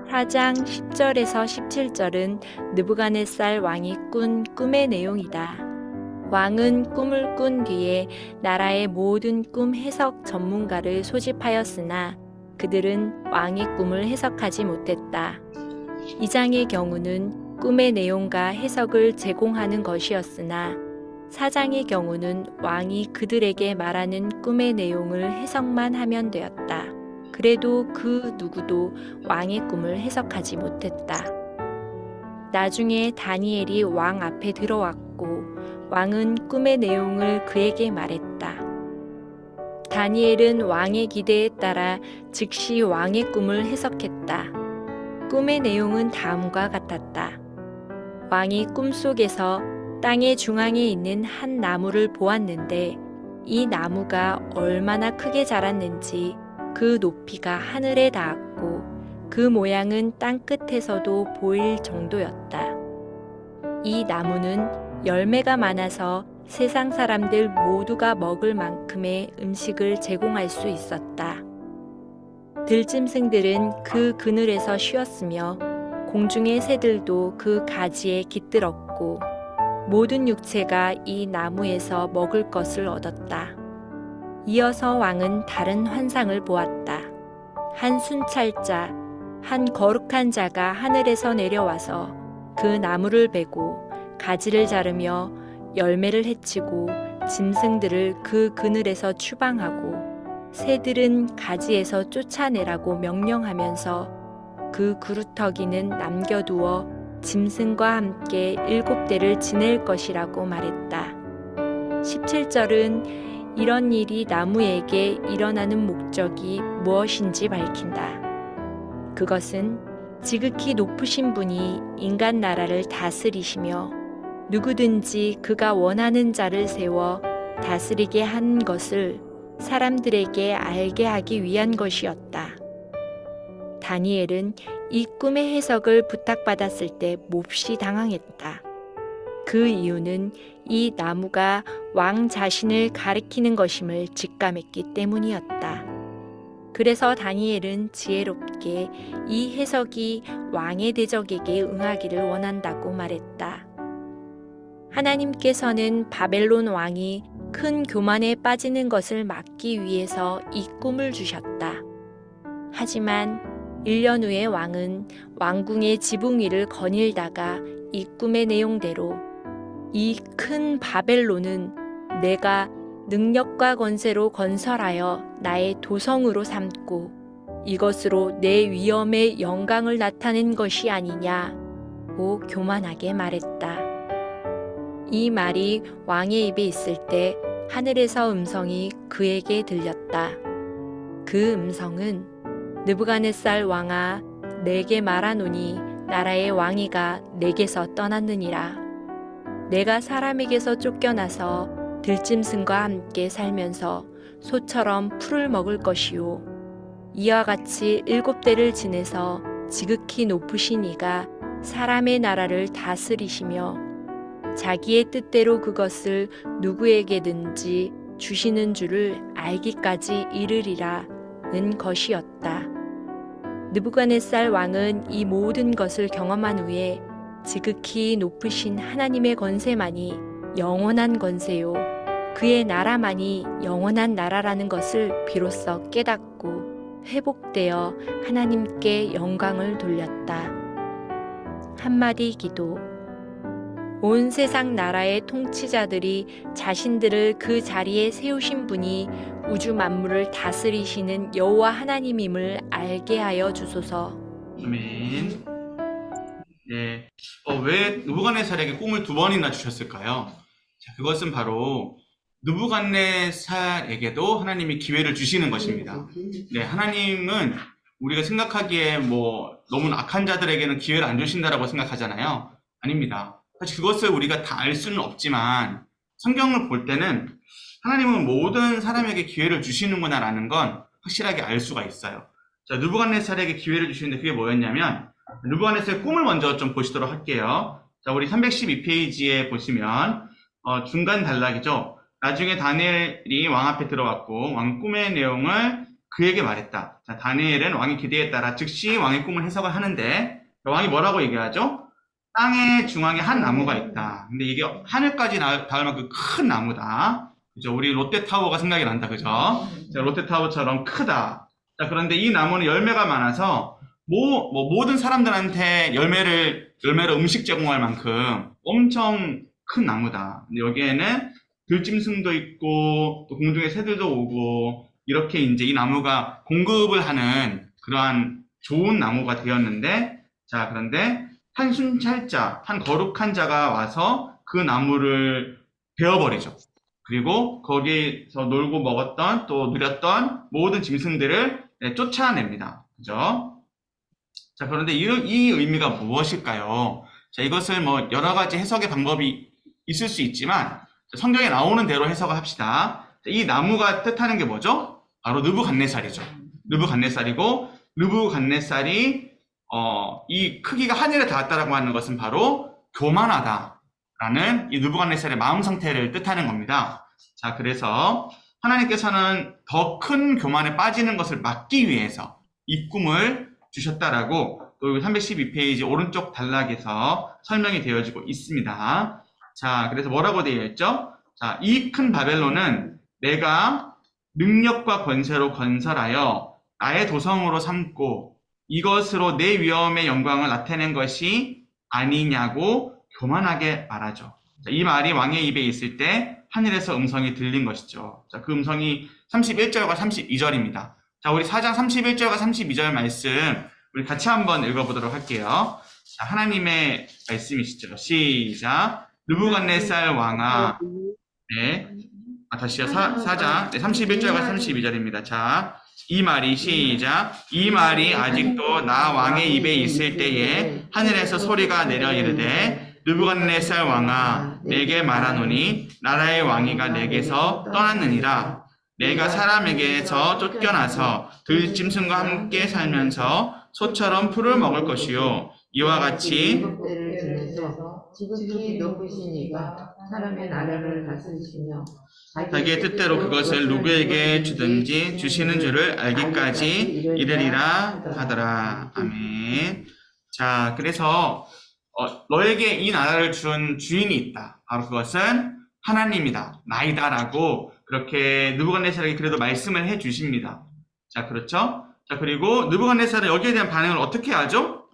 4장 10절에서 17절은 느부갓네살 왕이 꾼 꿈의 내용이다. 왕은 꿈을 꾼 뒤에 나라의 모든 꿈 해석 전문가를 소집하였으나 그들은 왕의 꿈을 해석하지 못했다. 이 장의 경우는 꿈의 내용과 해석을 제공하는 것이었으나 4장의 경우는 왕이 그들에게 말하는 꿈의 내용을 해석만 하면 되었다. 그래도 그 누구도 왕의 꿈을 해석하지 못했다. 나중에 다니엘이 왕 앞에 들어왔고 왕은 꿈의 내용을 그에게 말했다. 다니엘은 왕의 기대에 따라 즉시 왕의 꿈을 해석했다. 꿈의 내용은 다음과 같았다. 왕이 꿈속에서 땅의 중앙에 있는 한 나무를 보았는데 이 나무가 얼마나 크게 자랐는지 그 높이가 하늘에 닿았고 그 모양은 땅 끝에서도 보일 정도였다. 이 나무는 열매가 많아서 세상 사람들 모두가 먹을 만큼의 음식을 제공할 수 있었다. 들짐승들은 그 그늘에서 쉬었으며 공중의 새들도 그 가지에 깃들었고 모든 육체가 이 나무에서 먹을 것을 얻었다. 이어서 왕은 다른 환상을 보았다. 한 순찰자, 한 거룩한 자가 하늘에서 내려와서 그 나무를 베고 가지를 자르며 열매를 해치고 짐승들을 그 그늘에서 추방하고 새들은 가지에서 쫓아내라고 명령하면서 그 그루터기는 남겨두어 짐승과 함께 7대를 지낼 것이라고 말했다. 17절은 이런 일이 나무에게 일어나는 목적이 무엇인지 밝힌다. 그것은 지극히 높으신 분이 인간 나라를 다스리시며 누구든지 그가 원하는 자를 세워 다스리게 한 것을 사람들에게 알게 하기 위한 것이었다. 다니엘은 이 꿈의 해석을 부탁받았을 때 몹시 당황했다. 그 이유는 이 나무가 왕 자신을 가리키는 것임을 직감했기 때문이었다. 그래서 다니엘은 지혜롭게 이 해석이 왕의 대적에게 응하기를 원한다고 말했다. 하나님께서는 바벨론 왕이 큰 교만에 빠지는 것을 막기 위해서 이 꿈을 주셨다. 하지만 1년 후에 왕은 왕궁의 지붕 위를 거닐다가 이 꿈의 내용대로 이 큰 바벨론은 내가 능력과 권세로 건설하여 나의 도성으로 삼고 이것으로 내 위엄의 영광을 나타낸 것이 아니냐고 교만하게 말했다. 이 말이 왕의 입에 있을 때 하늘에서 음성이 그에게 들렸다. 그 음성은 느부갓네살 왕아, 내게 말하노니 나라의 왕위가 내게서 떠났느니라. 내가 사람에게서 쫓겨나서 들짐승과 함께 살면서 소처럼 풀을 먹을 것이요. 이와 같이 7대를 지내서 지극히 높으신 이가 사람의 나라를 다스리시며 자기의 뜻대로 그것을 누구에게든지 주시는 줄을 알기까지 이르리라는 것이었다. 느부갓네살 왕은 이 모든 것을 경험한 후에 지극히 높으신 하나님의 권세만이 영원한 권세요. 그의 나라만이 영원한 나라라는 것을 비로소 깨닫고 회복되어 하나님께 영광을 돌렸다. 한마디 기도. 온 세상 나라의 통치자들이 자신들을 그 자리에 세우신 분이 우주 만물을 다스리시는 여호와 하나님임을 알게 하여 주소서. 아멘. 네. 왜 느부갓네살에게 꿈을 2번이나 주셨을까요? 자, 그것은 바로 느부갓네살에게도 하나님이 기회를 주시는 것입니다. 네, 하나님은 우리가 생각하기에 너무 악한 자들에게는 기회를 안 주신다라고 생각하잖아요. 아닙니다. 사실 그것을 우리가 다 알 수는 없지만 성경을 볼 때는 하나님은 모든 사람에게 기회를 주시는구나라는 건 확실하게 알 수가 있어요. 자, 느부갓네살에게 기회를 주시는데 그게 뭐였냐면 느부갓네살의 꿈을 먼저 좀 보시도록 할게요. 자, 우리 312페이지에 보시면 중간 단락이죠. 나중에 다니엘이 왕 앞에 들어왔고 왕 꿈의 내용을 그에게 말했다. 자, 다니엘은 왕의 기대에 따라 즉시 왕의 꿈을 해석을 하는데 왕이 뭐라고 얘기하죠? 땅의 중앙에 한 나무가 있다. 근데 이게 하늘까지 닿을 만큼 큰 나무다. 그죠? 우리 롯데타워가 생각이 난다. 그죠? 자, 롯데타워처럼 크다. 자, 그런데 이 나무는 열매가 많아서 모든 사람들한테 열매를 음식 제공할 만큼 엄청 큰 나무다. 근데 여기에는 들짐승도 있고 또 공중에 새들도 오고 이렇게 이제 이 나무가 공급을 하는 그러한 좋은 나무가 되었는데, 자, 그런데 한 순찰자, 한 거룩한 자가 와서 그 나무를 베어버리죠. 그리고 거기서 놀고 먹었던 또 누렸던 모든 짐승들을 쫓아냅니다. 그죠? 자, 그런데 이 의미가 무엇일까요? 자, 이것을 여러 가지 해석의 방법이 있을 수 있지만 성경에 나오는 대로 해석을 합시다. 이 나무가 뜻하는 게 뭐죠? 바로 느부갓네살이죠. 느부갓네살이고 느부갓네살이 이 크기가 하늘에 닿았다라고 하는 것은 바로 교만하다라는 이 느부갓네살의 마음 상태를 뜻하는 겁니다. 자, 그래서 하나님께서는 더 큰 교만에 빠지는 것을 막기 위해서 이 꿈을 주셨다라고 또 312페이지 오른쪽 단락에서 설명이 되어지고 있습니다. 자, 그래서 뭐라고 되어 있죠? 자, 이 큰 바벨론은 내가 능력과 권세로 건설하여 나의 도성으로 삼고 이것으로 내 위엄의 영광을 나타낸 것이 아니냐고 교만하게 말하죠. 자, 이 말이 왕의 입에 있을 때 하늘에서 음성이 들린 것이죠. 자, 그 음성이 31절과 32절입니다. 자, 우리 4장 31절과 32절 말씀 우리 같이 한번 읽어보도록 할게요. 자, 하나님의 말씀이시죠. 시작. 느부갓네살 왕아. 네. 다시요. 4장 31절과 32절입니다. 자, 이 말이 시작. 이 말이 아직도 나 왕의 입에 있을 때에 하늘에서 소리가 내려 이르되 느부갓네살 왕아, 내게 말하노니 나라의 왕위가 내게서 떠났느니라. 내가 사람에게서 쫓겨나서 들짐승과 함께 살면서 소처럼 풀을 먹을 것이요. 이와 같이 지극히 높으신 이가 사람의 나라를 다스리시며 자기의 뜻대로 그것을 누구에게 주든지 주시는 줄을 알기까지 이르리라 하더라. 아멘. 자, 그래서 너에게 이 나라를 준 주인이 있다. 바로 그것은 하나님이다. 나이다라고 그렇게 느부갓네살에게 그래도 말씀을 해 주십니다. 자, 그렇죠? 자, 그리고 느부갓네살은 여기에 대한 반응을 어떻게 하죠?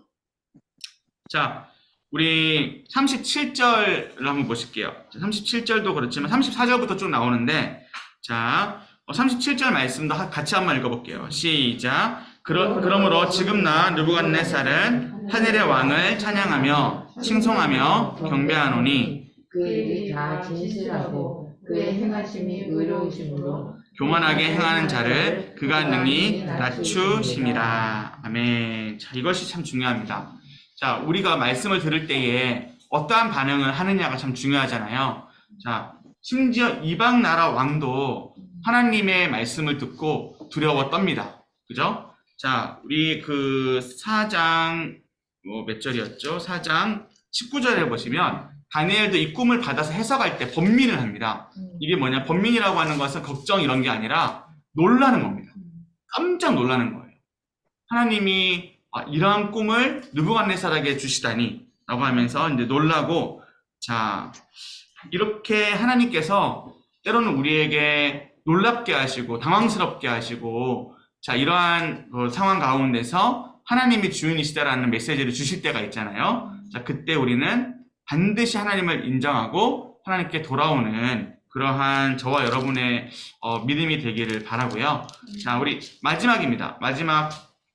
자, 우리 37절을 한번 보실게요. 37절도 그렇지만 34절부터 쭉 나오는데, 자, 37절 말씀도 같이 한번 읽어볼게요. 시작. 그러므로 지금 나 느부갓네살은 하늘의 왕을 찬양하며 칭송하며 경배하노니 그의 일이 다 진실하고 그의 행하심이 의로우심으로 교만하게 행하는 자를 그가 능히 낮추심이라. 아멘. 자, 이것이 참 중요합니다. 자, 우리가 말씀을 들을 때에 어떠한 반응을 하느냐가 참 중요하잖아요. 자, 심지어 이방 나라 왕도 하나님의 말씀을 듣고 두려워 떱니다. 그죠? 자, 우리 그 4장, 몇 절이었죠? 4장 19절에 보시면, 다니엘도 이 꿈을 받아서 해석할 때 번민을 합니다. 이게 뭐냐? 번민이라고 하는 것은 걱정 이런 게 아니라 놀라는 겁니다. 깜짝 놀라는 거예요. 하나님이 이러한 꿈을 느부갓네살에게 주시다니 라고 하면서 이제 놀라고, 자, 이렇게 하나님께서 때로는 우리에게 놀랍게 하시고 당황스럽게 하시고, 자, 이러한 상황 가운데서 하나님이 주인이시다라는 메시지를 주실 때가 있잖아요. 자, 그때 우리는 반드시 하나님을 인정하고 하나님께 돌아오는 그러한 저와 여러분의 믿음이 되기를 바라고요. 자, 우리 마지막입니다. 마지막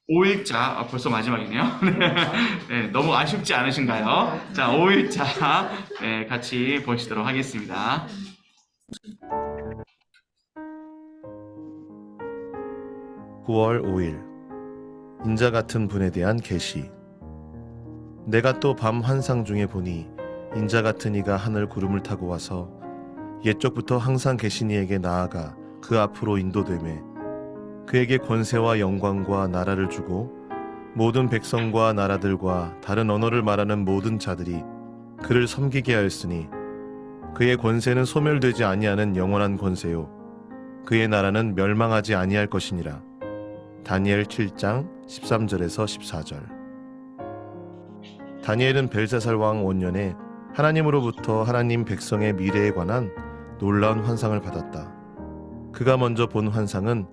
5일자, 벌써 마지막이네요. 네, 너무 아쉽지 않으신가요? 자, 5일자 네, 같이 보시도록 하겠습니다. (9월 5일) 인자 같은 분에 대한 계시. 내가 또 밤 환상 중에 보니 인자 같은 이가 하늘 구름을 타고 와서 옛적부터 항상 계신 이에게 나아가 그 앞으로 인도되매 그에게 권세와 영광과 나라를 주고 모든 백성과 나라들과 다른 언어를 말하는 모든 자들이 그를 섬기게 하였으니 그의 권세는 소멸되지 아니하는 영원한 권세요 그의 나라는 멸망하지 아니할 것이니라. 다니엘 7장 13절에서 14절. 다니엘은 벨사살 왕 5년에 하나님으로부터 하나님 백성의 미래에 관한 놀라운 환상을 받았다. 그가 먼저 본 환상은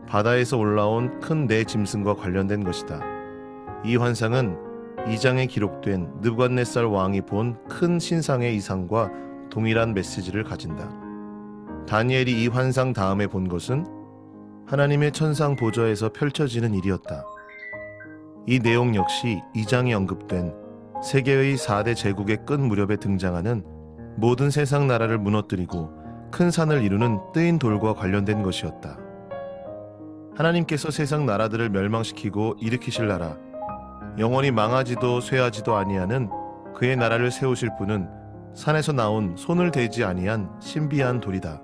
바다에서 올라온 큰 네 짐승과 관련된 것이다. 이 환상은 2장에 기록된 느부갓네살 왕이 본 큰 신상의 이상과 동일한 메시지를 가진다. 다니엘이 이 환상 다음에 본 것은 하나님의 천상 보좌에서 펼쳐지는 일이었다. 이 내용 역시 2장에 언급된 세계의 4대 제국의 끝 무렵에 등장하는 모든 세상 나라를 무너뜨리고 큰 산을 이루는 뜨인 돌과 관련된 것이었다. 하나님께서 세상 나라들을 멸망시키고 일으키실 나라, 영원히 망하지도 쇠하지도 아니하는 그의 나라를 세우실 분은 산에서 나온 손을 대지 아니한 신비한 돌이다.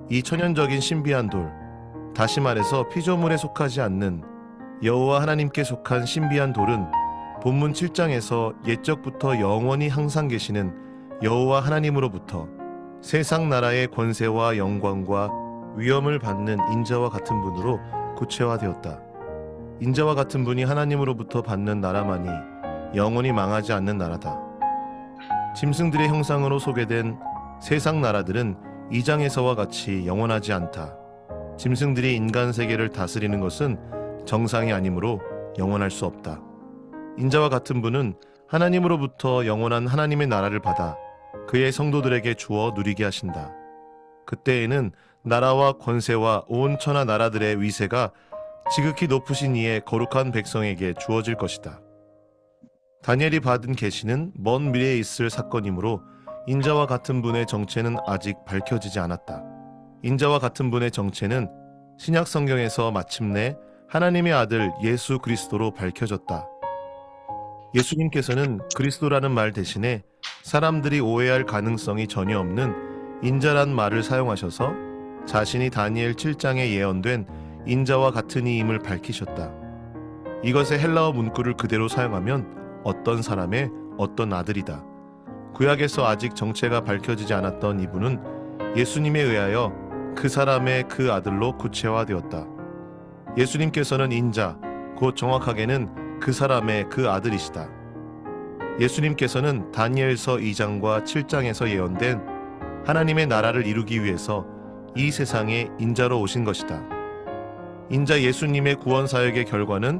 이 천연적인 신비한 돌, 다시 말해서 피조물에 속하지 않는 여호와 하나님께 속한 신비한 돌은 본문 7장에서 옛적부터 영원히 항상 계시는 여호와 하나님으로부터 세상 나라의 권세와 영광과 위엄을 받는 인자와 같은 분으로 구체화되었다. 인자와 같은 분이 하나님으로부터 받는 나라만이 영원히 망하지 않는 나라다. 짐승들의 형상으로 소개된 세상 나라들은 2장에서와 같이 영원하지 않다. 짐승들이 인간 세계를 다스리는 것은 정상이 아니므로 영원할 수 없다. 인자와 같은 분은 하나님으로부터 영원한 하나님의 나라를 받아 그의 성도들에게 주어 누리게 하신다. 그때에는 나라와 권세와 온 천하 나라들의 위세가 지극히 높으신 이의 거룩한 백성에게 주어질 것이다. 다니엘이 받은 계시는 먼 미래에 있을 사건이므로 인자와 같은 분의 정체는 아직 밝혀지지 않았다. 인자와 같은 분의 정체는 신약 성경에서 마침내 하나님의 아들 예수 그리스도로 밝혀졌다. 예수님께서는 그리스도라는 말 대신에 사람들이 오해할 가능성이 전혀 없는 인자란 말을 사용하셔서 자신이 다니엘 7장에 예언된 인자와 같은 이임을 밝히셨다. 이것의 헬라어 문구를 그대로 사용하면 어떤 사람의 어떤 아들이다. 구약에서 아직 정체가 밝혀지지 않았던 이분은 예수님에 의하여 그 사람의 그 아들로 구체화되었다. 예수님께서는 인자, 곧 정확하게는 그 사람의 그 아들이시다. 예수님께서는 다니엘서 2장과 7장에서 예언된 하나님의 나라를 이루기 위해서 이 세상에 인자로 오신 것이다. 인자 예수님의 구원 사역의 결과는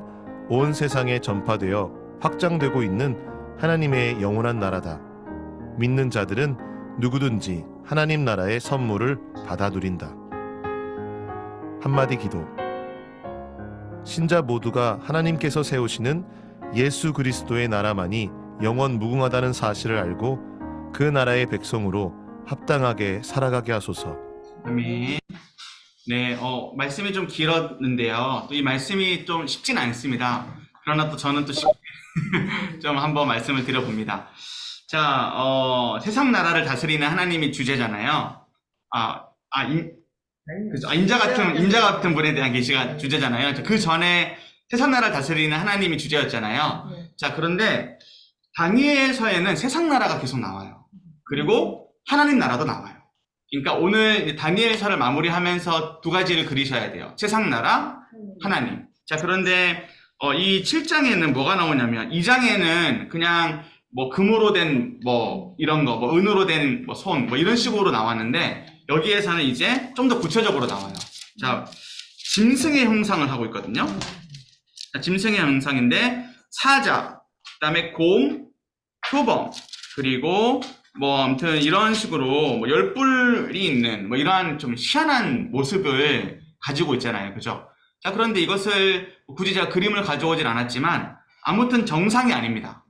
온 세상에 전파되어 확장되고 있는 하나님의 영원한 나라다. 믿는 자들은 누구든지 하나님 나라의 선물을 받아 누린다. 한마디 기도. 신자 모두가 하나님께서 세우시는 예수 그리스도의 나라만이 영원 무궁하다는 사실을 알고 그 나라의 백성으로 합당하게 살아가게 하소서. 아멘. 네, 말씀이 좀 길었는데요. 또 이 말씀이 좀 쉽진 않습니다. 그러나 또 저는 또 쉽게 좀 한번 말씀을 드려봅니다. 자, 세상 나라를 다스리는 하나님이 주제잖아요. 그죠. 인자 같은 분에 대한 계시가 주제잖아요. 그 전에 세상 나라를 다스리는 하나님이 주제였잖아요. 자, 그런데 다니엘서에는 세상 나라가 계속 나와요. 그리고 하나님 나라도 나와요. 그러니까 오늘 다니엘서를 마무리하면서 두 가지를 그리셔야 돼요. 세상 나라, 하나님. 자, 그런데 이 7장에는 뭐가 나오냐면 2장에는 그냥 뭐 금으로 된 뭐 이런 거, 뭐 은으로 된 뭐 손, 뭐 이런 식으로 나왔는데 여기에서는 이제 좀 더 구체적으로 나와요. 자, 짐승의 형상을 하고 있거든요. 자, 짐승의 형상인데 사자, 그다음에 곰, 표범, 그리고 뭐 아무튼 이런 식으로 뭐 열뿔이 있는 뭐 이러한 좀 희한한 모습을 가지고 있잖아요. 그죠? 자, 그런데 이것을 굳이 제가 그림을 가져오진 않았지만 아무튼 정상이 아닙니다.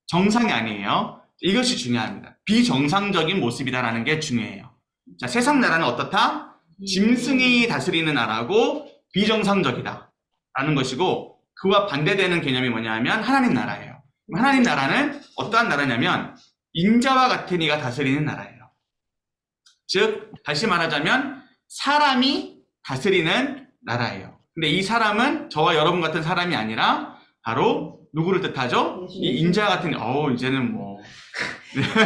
정상이 아니에요. 이것이 중요합니다. 비정상적인 모습이다라는 게 중요해요. 자, 세상 나라는 어떻다? 짐승이 다스리는 나라고 비정상적이다 라는 것이고, 그와 반대되는 개념이 뭐냐면 하나님 나라예요. 하나님 나라는 어떠한 나라냐면 인자와 같은 이가 다스리는 나라예요. 즉 다시 말하자면 사람이 다스리는 나라예요. 근데 이 사람은 저와 여러분 같은 사람이 아니라 바로 누구를 뜻하죠? 이 인자 같은, 이제는 뭐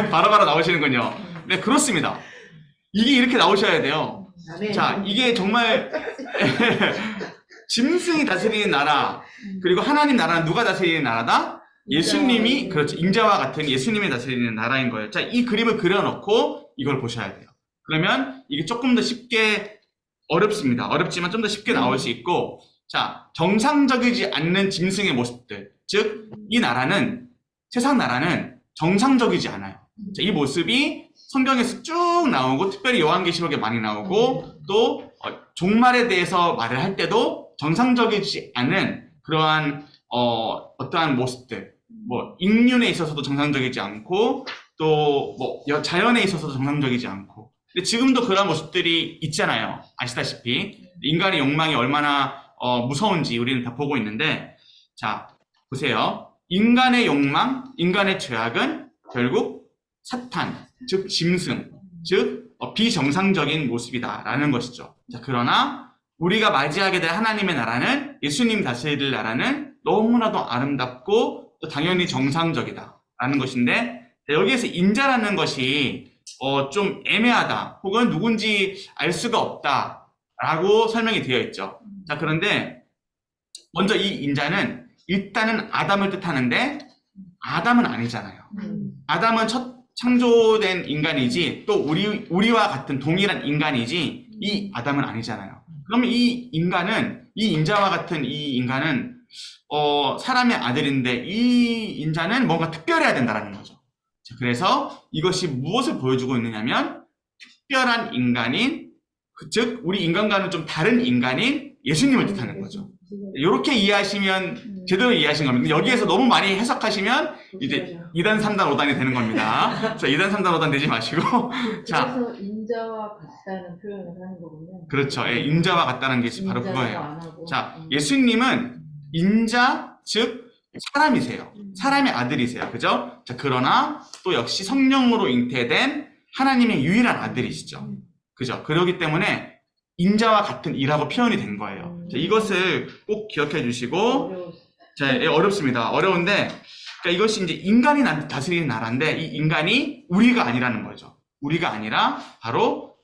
바로바로 나오시는군요. 네, 그렇습니다. 이게 이렇게 나오셔야 돼요. 자, 이게 정말 짐승이 다스리는 나라, 그리고 하나님 나라는 누가 다스리는 나라다? 예수님이, 그렇죠. 인자와 같은 예수님이 다스리는 나라인 거예요. 자, 이 그림을 그려놓고 이걸 보셔야 돼요. 그러면 이게 조금 더 쉽게, 어렵습니다. 어렵지만 좀 더 쉽게 나올 수 있고, 자, 정상적이지 않는 짐승의 모습들. 즉, 이 나라는, 세상 나라는 정상적이지 않아요. 자, 이 모습이 성경에서 쭉 나오고, 특별히 요한계시록에 많이 나오고, 또 종말에 대해서 말을 할 때도 정상적이지 않은 그러한 어떠한 모습들, 뭐 인륜에 있어서도 정상적이지 않고, 또 뭐 자연에 있어서도 정상적이지 않고, 근데 지금도 그런 모습들이 있잖아요. 아시다시피 인간의 욕망이 얼마나 무서운지 우리는 다 보고 있는데, 자, 보세요. 인간의 욕망, 인간의 죄악은 결국 사탄, 즉 짐승, 즉 비정상적인 모습이다라는 것이죠. 자, 그러나 우리가 맞이하게 될 하나님의 나라는, 예수님 다스릴 나라는 너무나도 아름답고 또 당연히 정상적이다라는 것인데, 여기에서 인자라는 것이 좀 애매하다, 혹은 누군지 알 수가 없다라고 설명이 되어 있죠. 자, 그런데 먼저 이 인자는 일단은 아담을 뜻하는데 아담은 아니잖아요. 아담은 첫 창조된 인간이지, 또 우리와 같은 동일한 인간이지, 이 아담은 아니잖아요. 그러면 이 인간은, 이 인자와 같은 이 인간은 사람의 아들인데, 이 인자는 뭔가 특별해야 된다는 거죠. 자, 그래서 이것이 무엇을 보여주고 있느냐면 특별한 인간인, 즉 우리 인간과는 좀 다른 인간인 예수님을 뜻하는 거죠. 이렇게 이해하시면 제대로 이해하신 겁니다. 여기에서 너무 많이 해석하시면 이제 2단, 3단, 5단이 되는 겁니다. 자, 2단, 3단, 5단 되지 마시고. 자, 그래서 인자와 같다는 표현을 하는 거군요. 그렇죠. 예, 인자와 같다는 게 바로 인자라고 그거예요. 안 하고. 자, 예수님은 인자, 즉 사람이세요. 사람의 아들이세요. 그죠? 자, 그러나 또 역시 성령으로 잉태된 하나님의 유일한 아들이시죠. 그죠? 그렇기 때문에 인자와 같은 이라고 표현이 된 거예요. 자, 이것을 꼭 기억해 주시고. 어려웠어요. 자, 예, 어렵습니다. 어려운데, 그러니까 이것이 이제 인간이 다스리는 나라인데, 이 인간이 우리가 아니라는 거죠. 우리가 아니라 바로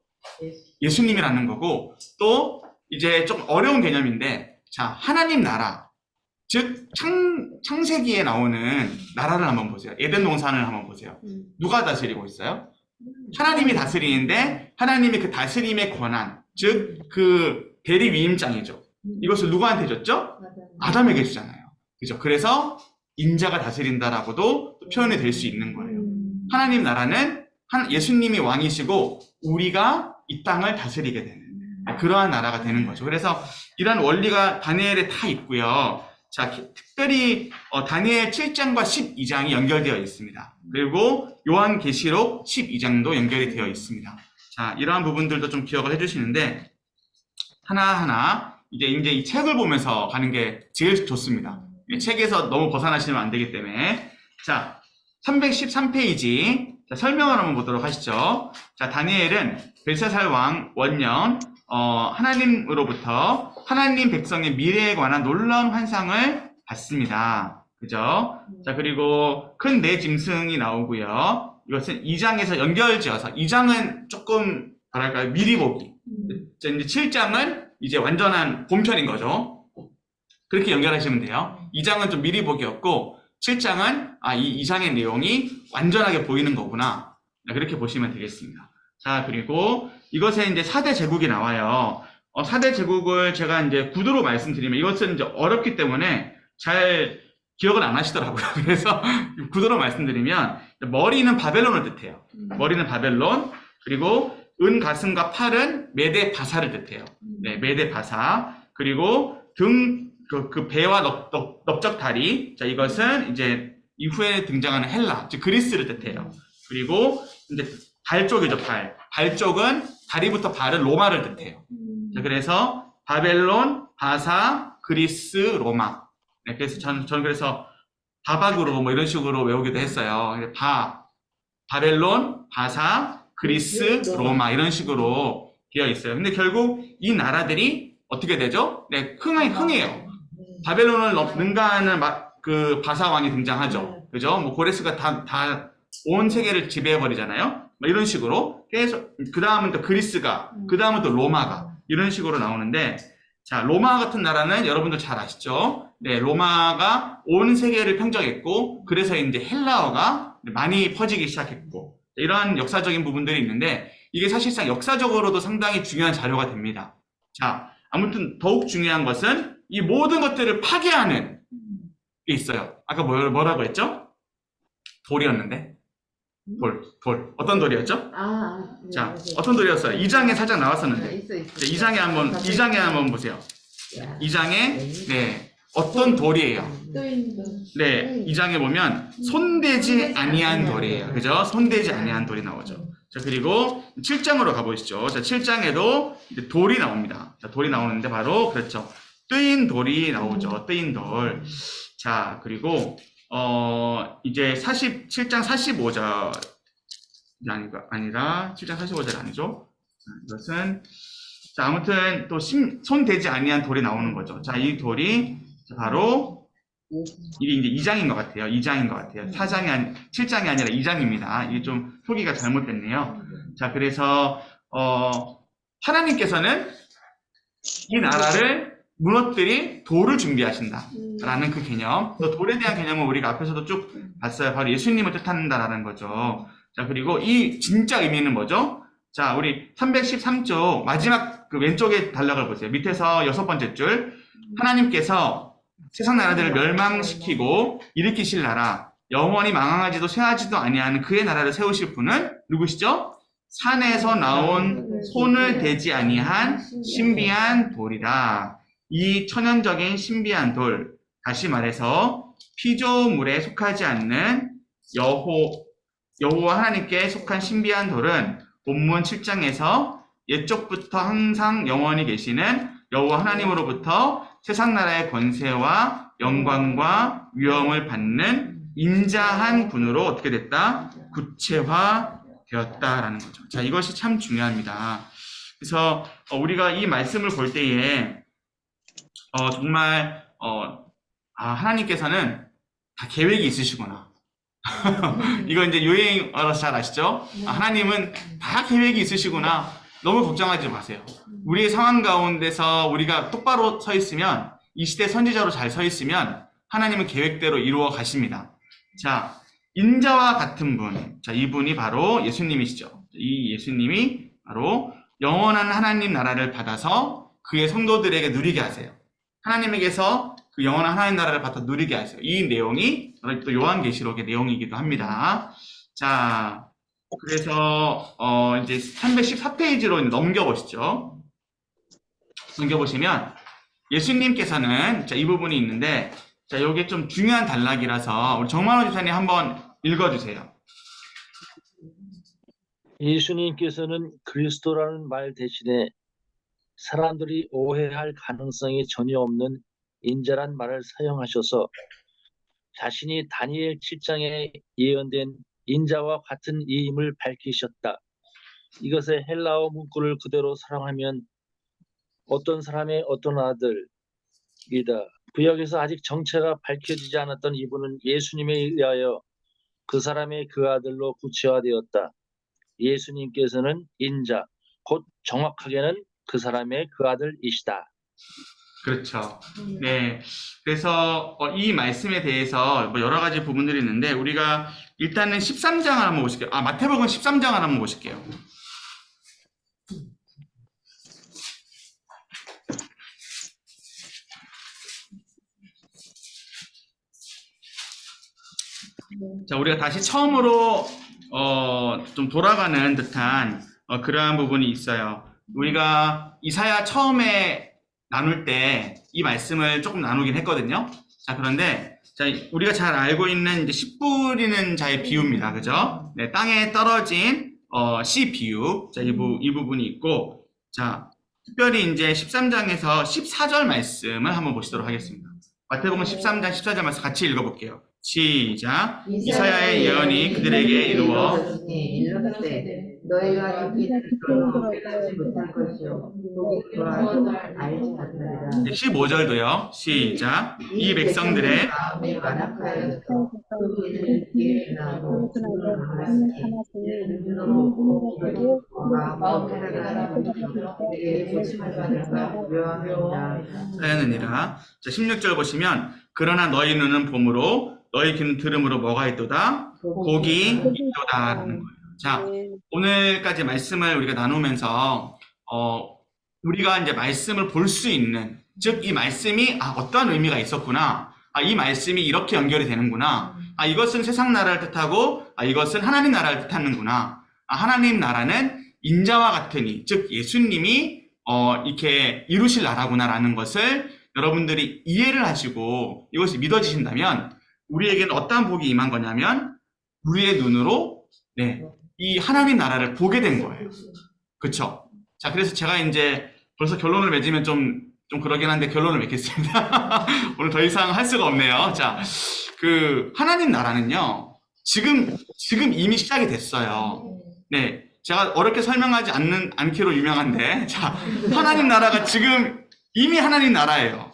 예수님이라는 거고, 또 이제 좀 어려운 개념인데, 자, 하나님 나라, 즉 창세기에 나오는 나라를 한번 보세요. 에덴 동산을 한번 보세요. 누가 다스리고 있어요? 하나님이 다스리는데, 하나님의 그 다스림의 권한, 즉 그 대리 위임장이죠. 이것을 누구한테 줬죠? 아담에게 주잖아요. 그죠? 그래서 인자가 다스린다라고도 또 표현이 될 수 있는 거예요. 하나님 나라는 예수님이 왕이시고 우리가 이 땅을 다스리게 되는 그러한 나라가 되는 거죠. 그래서 이런 원리가 다니엘에 다 있고요. 자, 특별히 다니엘 7장과 12장이 연결되어 있습니다. 그리고 요한계시록 12장도 연결이 되어 있습니다. 자, 이러한 부분들도 좀 기억을 해주시는데 하나하나 이제 이 책을 보면서 가는 게 제일 좋습니다. 이 책에서 너무 벗어나시면 안 되기 때문에. 자, 313페이지 설명을 한번 보도록 하시죠. 자, 다니엘은 벨사살 왕 원년 하나님으로부터 하나님 백성의 미래에 관한 놀라운 환상을 받습니다. 그죠? 자, 그리고 큰 네 짐승이 나오고요. 이것은 2장에서 연결지어서 2장은 조금 뭐랄까요? 미리 보기. 이제 7장은 이제 완전한 본편인 거죠. 그렇게 연결하시면 돼요. 2장은 좀 미리 보기였고 7장은 이 2장의 내용이 완전하게 보이는 거구나. 그렇게 보시면 되겠습니다. 자, 그리고 이것에 이제 4대 제국이 나와요. 4대 제국을 제가 이제 구두로 말씀드리면 이것은 이제 어렵기 때문에 잘 기억을 안 하시더라고요. 그래서 구두로 말씀드리면 머리는 바벨론을 뜻해요. 머리는 바벨론, 그리고 은 가슴과 팔은 메대 바사를 뜻해요. 네, 메대 바사. 그리고 등, 그 배와 넓적 다리. 자, 이것은 이제 이후에 등장하는 헬라, 즉 그리스를 뜻해요. 그리고 이제 발 쪽이죠, 발. 발 쪽은 다리부터 발은 로마를 뜻해요. 자, 그래서 바벨론, 바사, 그리스, 로마. 네, 그래서 저는 그래서 바박으로 뭐 이런 식으로 외우기도 했어요. 바벨론, 바사, 그리스, 로마 이런 식으로 되어 있어요. 근데 결국 이 나라들이 어떻게 되죠? 네, 흥해요. 바벨론을 능가하는 그 바사 왕이 등장하죠. 그죠? 뭐 고레스가 다 온 세계를 지배해버리잖아요. 뭐 이런 식으로 계속 그 다음은 또 그리스가, 그 다음은 또 로마가 이런 식으로 나오는데, 자, 로마 같은 나라는 여러분들 잘 아시죠? 네, 로마가 온 세계를 평정했고, 그래서 이제 헬라어가 많이 퍼지기 시작했고, 이러한 역사적인 부분들이 있는데, 이게 사실상 역사적으로도 상당히 중요한 자료가 됩니다. 자, 아무튼 더욱 중요한 것은 이 모든 것들을 파괴하는 게 있어요. 아까 뭐라고 했죠? 돌이었는데. 돌. 어떤 돌이었죠? 네, 자, 맞아요. 어떤 돌이었어요? 2장에 살짝 나왔었는데. 있어. 2장에 한번 보세요. 야. 2장에, 네, 어떤 돌이에요? 또 있는 네, 2장에 보면 손대지 아니한 돌이에요. 그죠? 손대지 아니한 돌이 나오죠. 자, 그리고 7장으로 가보시죠. 자, 7장에도 이제 돌이 나옵니다. 자, 돌이 나오는데 바로, 그렇죠. 뜨인 돌이 나오죠. 뜨인 돌. 자, 그리고, 이제 7장 45절, 아니라, 7장 45절 아니죠? 자, 이것은, 자, 아무튼 또 손 대지 아니한 돌이 나오는 거죠. 자, 이 돌이 바로, 이게 이제 2장인 것 같아요. 2장인 것 같아요. 7장이 아니라 2장입니다. 이게 좀 표기가 잘못됐네요. 자, 그래서, 하나님께서는 이 나라를 무너뜨릴 돌을 준비하신다라는 그 개념. 또 돌에 대한 개념은 우리가 앞에서도 쭉 봤어요. 바로 예수님을 뜻한다라는 거죠. 자, 그리고 이 진짜 의미는 뭐죠? 자, 우리 313쪽 마지막 그 왼쪽에 단락을 보세요. 밑에서 6번째 줄. 하나님께서 세상 나라들을 멸망시키고 일으키실 나라, 영원히 망하지도 쇠하지도 아니하는 그의 나라를 세우실 분은 누구시죠? 산에서 나온 손을 대지 아니한 신비한 돌이다. 이 천연적인 신비한 돌, 다시 말해서 피조물에 속하지 않는 여호와 하나님께 속한 신비한 돌은 본문 7장에서 옛적부터 항상 영원히 계시는 여호와 하나님으로부터 세상 나라의 권세와 영광과 위엄을 받는 인자한 분으로 어떻게 됐다? 구체화되었다라는 거죠. 자, 이것이 참 중요합니다. 그래서 우리가 이 말씀을 볼 때에 정말 하나님께서는 다 계획이 있으시구나. 이거 이제 유행어라서 잘 아시죠? 하나님은 다 계획이 있으시구나. 너무 걱정하지 마세요. 우리의 상황 가운데서 우리가 똑바로 서 있으면, 이 시대 선지자로 잘 서 있으면 하나님은 계획대로 이루어 가십니다. 자, 인자와 같은 분. 자, 이분이 바로 예수님이시죠. 이 예수님이 바로 영원한 하나님 나라를 받아서 그의 성도들에게 누리게 하세요. 하나님에게서 그 영원한 하나님 나라를 받아 누리게 하세요. 이 내용이 또 요한계시록의 내용이기도 합니다. 자, 그래서 이제 314페이지로 넘겨보시죠. 넘겨보시면 예수님께서는 자, 이 부분이 있는데 자, 이게 좀 중요한 단락이라서 우리 정만호 집사님 한번 읽어주세요. 예수님께서는 그리스도라는 말 대신에 사람들이 오해할 가능성이 전혀 없는 인자란 말을 사용하셔서 자신이 다니엘 7장에 예언된 인자와 같은 이임을 밝히셨다. 이것의 헬라어 문구를 그대로 사용하면 어떤 사람의 어떤 아들이다. 구약에서 아직 정체가 밝혀지지 않았던 이분은 예수님에 의하여 그 사람의 그 아들로 구체화되었다. 예수님께서는 인자, 곧 정확하게는 그 사람의 그 아들이시다. 그렇죠. 네. 그래서 이 말씀에 대해서 뭐 여러 가지 부분들이 있는데 우리가 일단은 13장을 한번 보실게요. 마태복음 13장을 한번 보실게요. 자, 우리가 다시 처음으로 좀 돌아가는 듯한 그러한 부분이 있어요. 우리가 이사야 처음에 나눌 때 이 말씀을 조금 나누긴 했거든요. 자, 그런데 자, 우리가 잘 알고 있는 이제 씨 뿌리는 자의 비유입니다. 그죠? 네, 땅에 떨어진 씨 비유. 자, 이 부분이 있고, 자, 특별히 이제 13장에서 14절 말씀을 한번 보시도록 하겠습니다. 마태복음 13장 14절 말씀 같이 읽어볼게요. 시작. 이사야의 예언이 그들에게 이루어 이르렀되 너희가 여기 들어서 깨닫지 못할 것이요 보기 좋아하고 알지 못하리라. 15절도요. 시작. 이 백성들의 마음이 완악하여서 그들은 기회를 나고 마음을 깨달아 그에게 고침을 받을까 묘함이니라. 하였느니라. 자, 16절 보시면 그러나 너희 눈은 봄으로 너희 귀는 들음으로 뭐가 있도다? 복이 있도다라는 거예요. 자, 오늘까지 말씀을 우리가 나누면서 우리가 이제 말씀을 볼 수 있는, 즉 이 말씀이 어떠한 의미가 있었구나. 이 말씀이 이렇게 연결이 되는구나. 이것은 세상 나라를 뜻하고 이것은 하나님 나라를 뜻하는구나. 하나님 나라는 인자와 같으니, 즉 예수님이 이렇게 이루실 나라구나라는 것을 여러분들이 이해를 하시고 이것이 믿어지신다면 우리에게는 어떠한 복이 임한 거냐면 우리의 눈으로 이 하나님 나라를 보게 된 거예요. 그쵸? 자, 그래서 제가 이제 벌써 결론을 맺으면 좀 그러긴 한데 결론을 맺겠습니다. 오늘 더 이상 할 수가 없네요. 자, 그 하나님 나라는요, 지금 이미 시작이 됐어요. 네. 제가 어렵게 설명하지 않기로 유명한데, 자, 하나님 나라가 지금 이미 하나님 나라예요.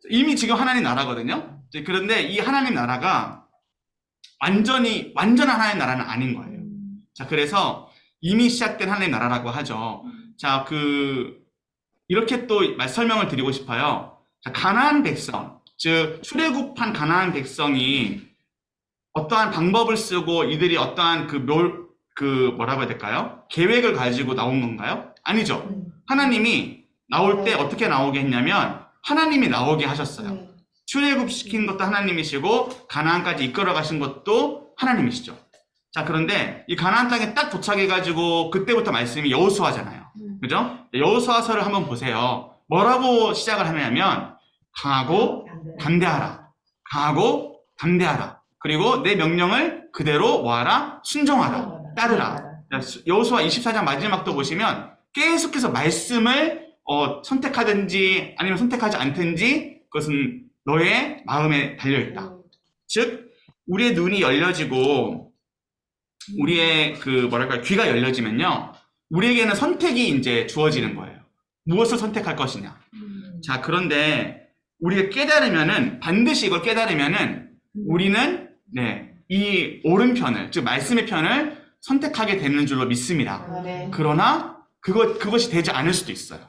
이미 지금 하나님 나라거든요. 그런데 이 하나님 나라가 완전한 하나님 나라는 아닌 거예요. 자, 그래서 이미 시작된 하나님 나라라고 하죠. 자, 이렇게 또 설명을 드리고 싶어요. 자, 가나안 백성, 즉 출애굽한 가나안 백성이 어떠한 방법을 쓰고 이들이 어떠한 뭐라고 해야 될까요? 계획을 가지고 나온 건가요? 아니죠. 하나님이 나올 때 어떻게 나오게 했냐면 하나님이 나오게 하셨어요. 출애굽시킨 것도 하나님이시고 가나안까지 이끌어 가신 것도 하나님이시죠. 자, 그런데 이 가나안 땅에 딱 도착해가지고 그때부터 말씀이 여호수아잖아요. 그죠? 여호수아서를 한번 보세요. 뭐라고 시작을 하냐면 강하고 담대하라. 강하고 담대하라. 그리고 내 명령을 그대로 뭐하라? 순종하라. 따르라. 여호수아 24장 마지막도 보시면 계속해서 말씀을 선택하든지 아니면 선택하지 않든지 그것은 너의 마음에 달려있다. 즉 우리의 눈이 열려지고 우리의 귀가 열려지면요, 우리에게는 선택이 이제 주어지는 거예요. 무엇을 선택할 것이냐. 자, 그런데 우리가 반드시 이걸 깨달으면은 우리는 이 오른편을, 즉 말씀의 편을 선택하게 되는 줄로 믿습니다. 그러나 그것이 되지 않을 수도 있어요.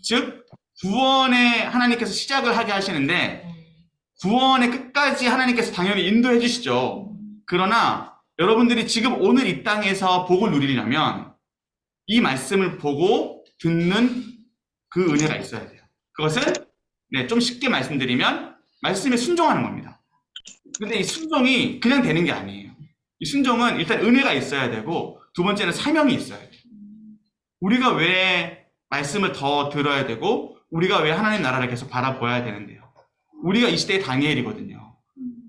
즉 구원에 하나님께서 시작을 하게 하시는데 구원의 끝까지 하나님께서 당연히 인도해 주시죠. 그러나 여러분들이 지금 오늘 이 땅에서 복을 누리려면 이 말씀을 보고 듣는 그 은혜가 있어야 돼요. 그것은 네, 좀 쉽게 말씀드리면 말씀에 순종하는 겁니다. 근데 이 순종이 그냥 되는 게 아니에요. 이 순종은 일단 은혜가 있어야 되고 두 번째는 사명이 있어야 돼요. 우리가 왜 말씀을 더 들어야 되고 우리가 왜 하나님 나라를 계속 바라보아야 되는데요. 우리가 이 시대의 다니엘이거든요.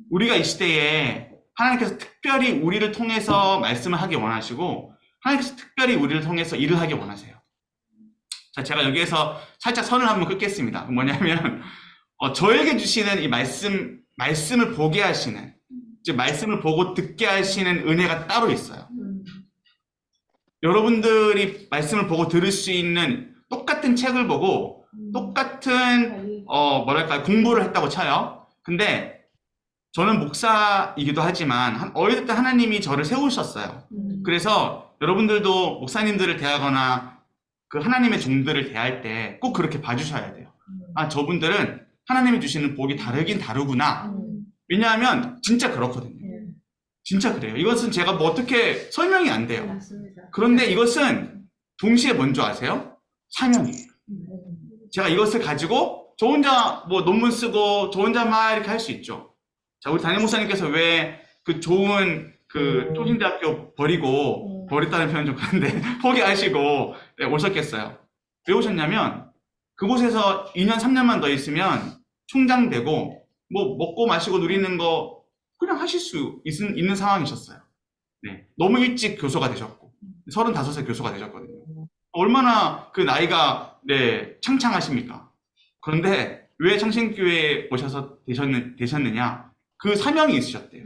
우리가 이 시대에 하나님께서 특별히 우리를 통해서 말씀을 하기 원하시고 하나님께서 특별히 우리를 통해서 일을 하기 원하세요. 자, 제가 여기에서 살짝 선을 한번 긋겠습니다. 뭐냐면 저에게 주시는 이 말씀을 보게 하시는, 즉 말씀을 보고 듣게 하시는 은혜가 따로 있어요. 여러분들이 말씀을 보고 들을 수 있는 똑같은 책을 보고 똑같은 공부를 했다고 쳐요. 근데 저는 목사이기도 하지만 어릴 때 하나님이 저를 세우셨어요. 그래서 여러분들도 목사님들을 대하거나 그 하나님의 종들을 대할 때 꼭 그렇게 봐주셔야 돼요. 아, 저분들은 하나님이 주시는 복이 다르긴 다르구나. 왜냐하면 진짜 그렇거든요. 진짜 그래요. 이것은 제가 뭐 어떻게 설명이 안 돼요. 맞습니다. 그런데 이것은 동시에 뭔지 아세요? 사명이에요. 제가 이것을 가지고 저 혼자 뭐 논문 쓰고 저 혼자 막 이렇게 할 수 있죠. 자, 우리 담임 목사님께서 왜 그 좋은 그 초신대학교 버렸다는 표현 좀 그런데 포기하시고 네, 오셨겠어요. 왜 오셨냐면 그곳에서 2년 3년만 더 있으면 총장 되고 뭐 먹고 마시고 누리는 거 그냥 하실 수 있는 상황이셨어요. 네, 너무 일찍 교수가 되셨고 35세 교수가 되셨거든요. 얼마나 그 나이가 네, 창창하십니까? 그런데 왜 창신교회에 오셔서 되셨느냐? 그 사명이 있으셨대요.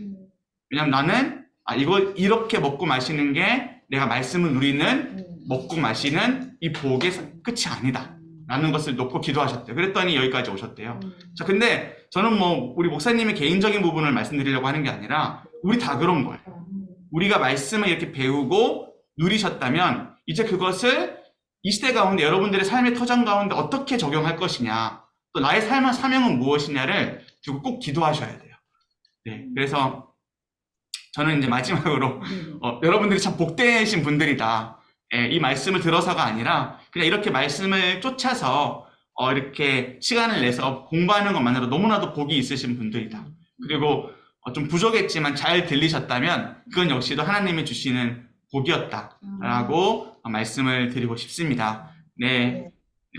왜냐면 나는 이걸 이렇게 먹고 마시는 게 내가 말씀을 누리는 먹고 마시는 이 복의 끝이 아니다 라는 것을 놓고 기도하셨대요. 그랬더니 여기까지 오셨대요. 자, 근데 저는 뭐 우리 목사님의 개인적인 부분을 말씀드리려고 하는 게 아니라 우리 다 그런 거예요. 우리가 말씀을 이렇게 배우고 누리셨다면 이제 그것을 이 시대 가운데 여러분들의 삶의 터전 가운데 어떻게 적용할 것이냐, 또 나의 삶의 사명은 무엇이냐를 두고 꼭 기도하셔야 돼요. 네, 그래서 저는 이제 마지막으로 여러분들이 참 복되신 분들이다. 예, 이 말씀을 들어서가 아니라 그냥 이렇게 말씀을 쫓아서 이렇게 시간을 내서 공부하는 것만으로 너무나도 복이 있으신 분들이다. 그리고 좀 부족했지만 잘 들리셨다면 그건 역시도 하나님이 주시는 복이었다라고 말씀을 드리고 싶습니다. 네,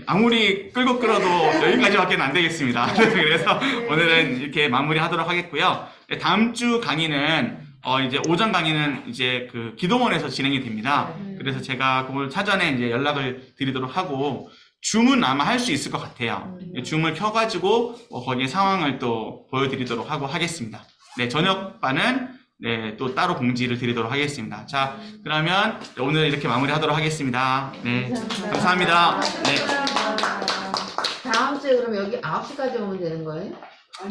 아무리 끌고 끌어도 여기까지밖에 안 되겠습니다. 그래서 오늘은 이렇게 마무리하도록 하겠고요. 네, 다음 주 강의는 이제 오전 강의는 이제 그 기도원에서 진행이 됩니다. 그래서 제가 그걸 사전에 이제 연락을 드리도록 하고 줌은 아마 할 수 있을 것 같아요. 줌을 켜가지고 거기에 상황을 또 보여드리도록 하겠습니다. 네, 저녁반은 네, 또 따로 공지를 드리도록 하겠습니다. 자, 그러면 오늘 이렇게 마무리하도록 하겠습니다. 네, 감사합니다. 네. 다음 주에 그럼 여기 9시까지 오면 되는 거예요?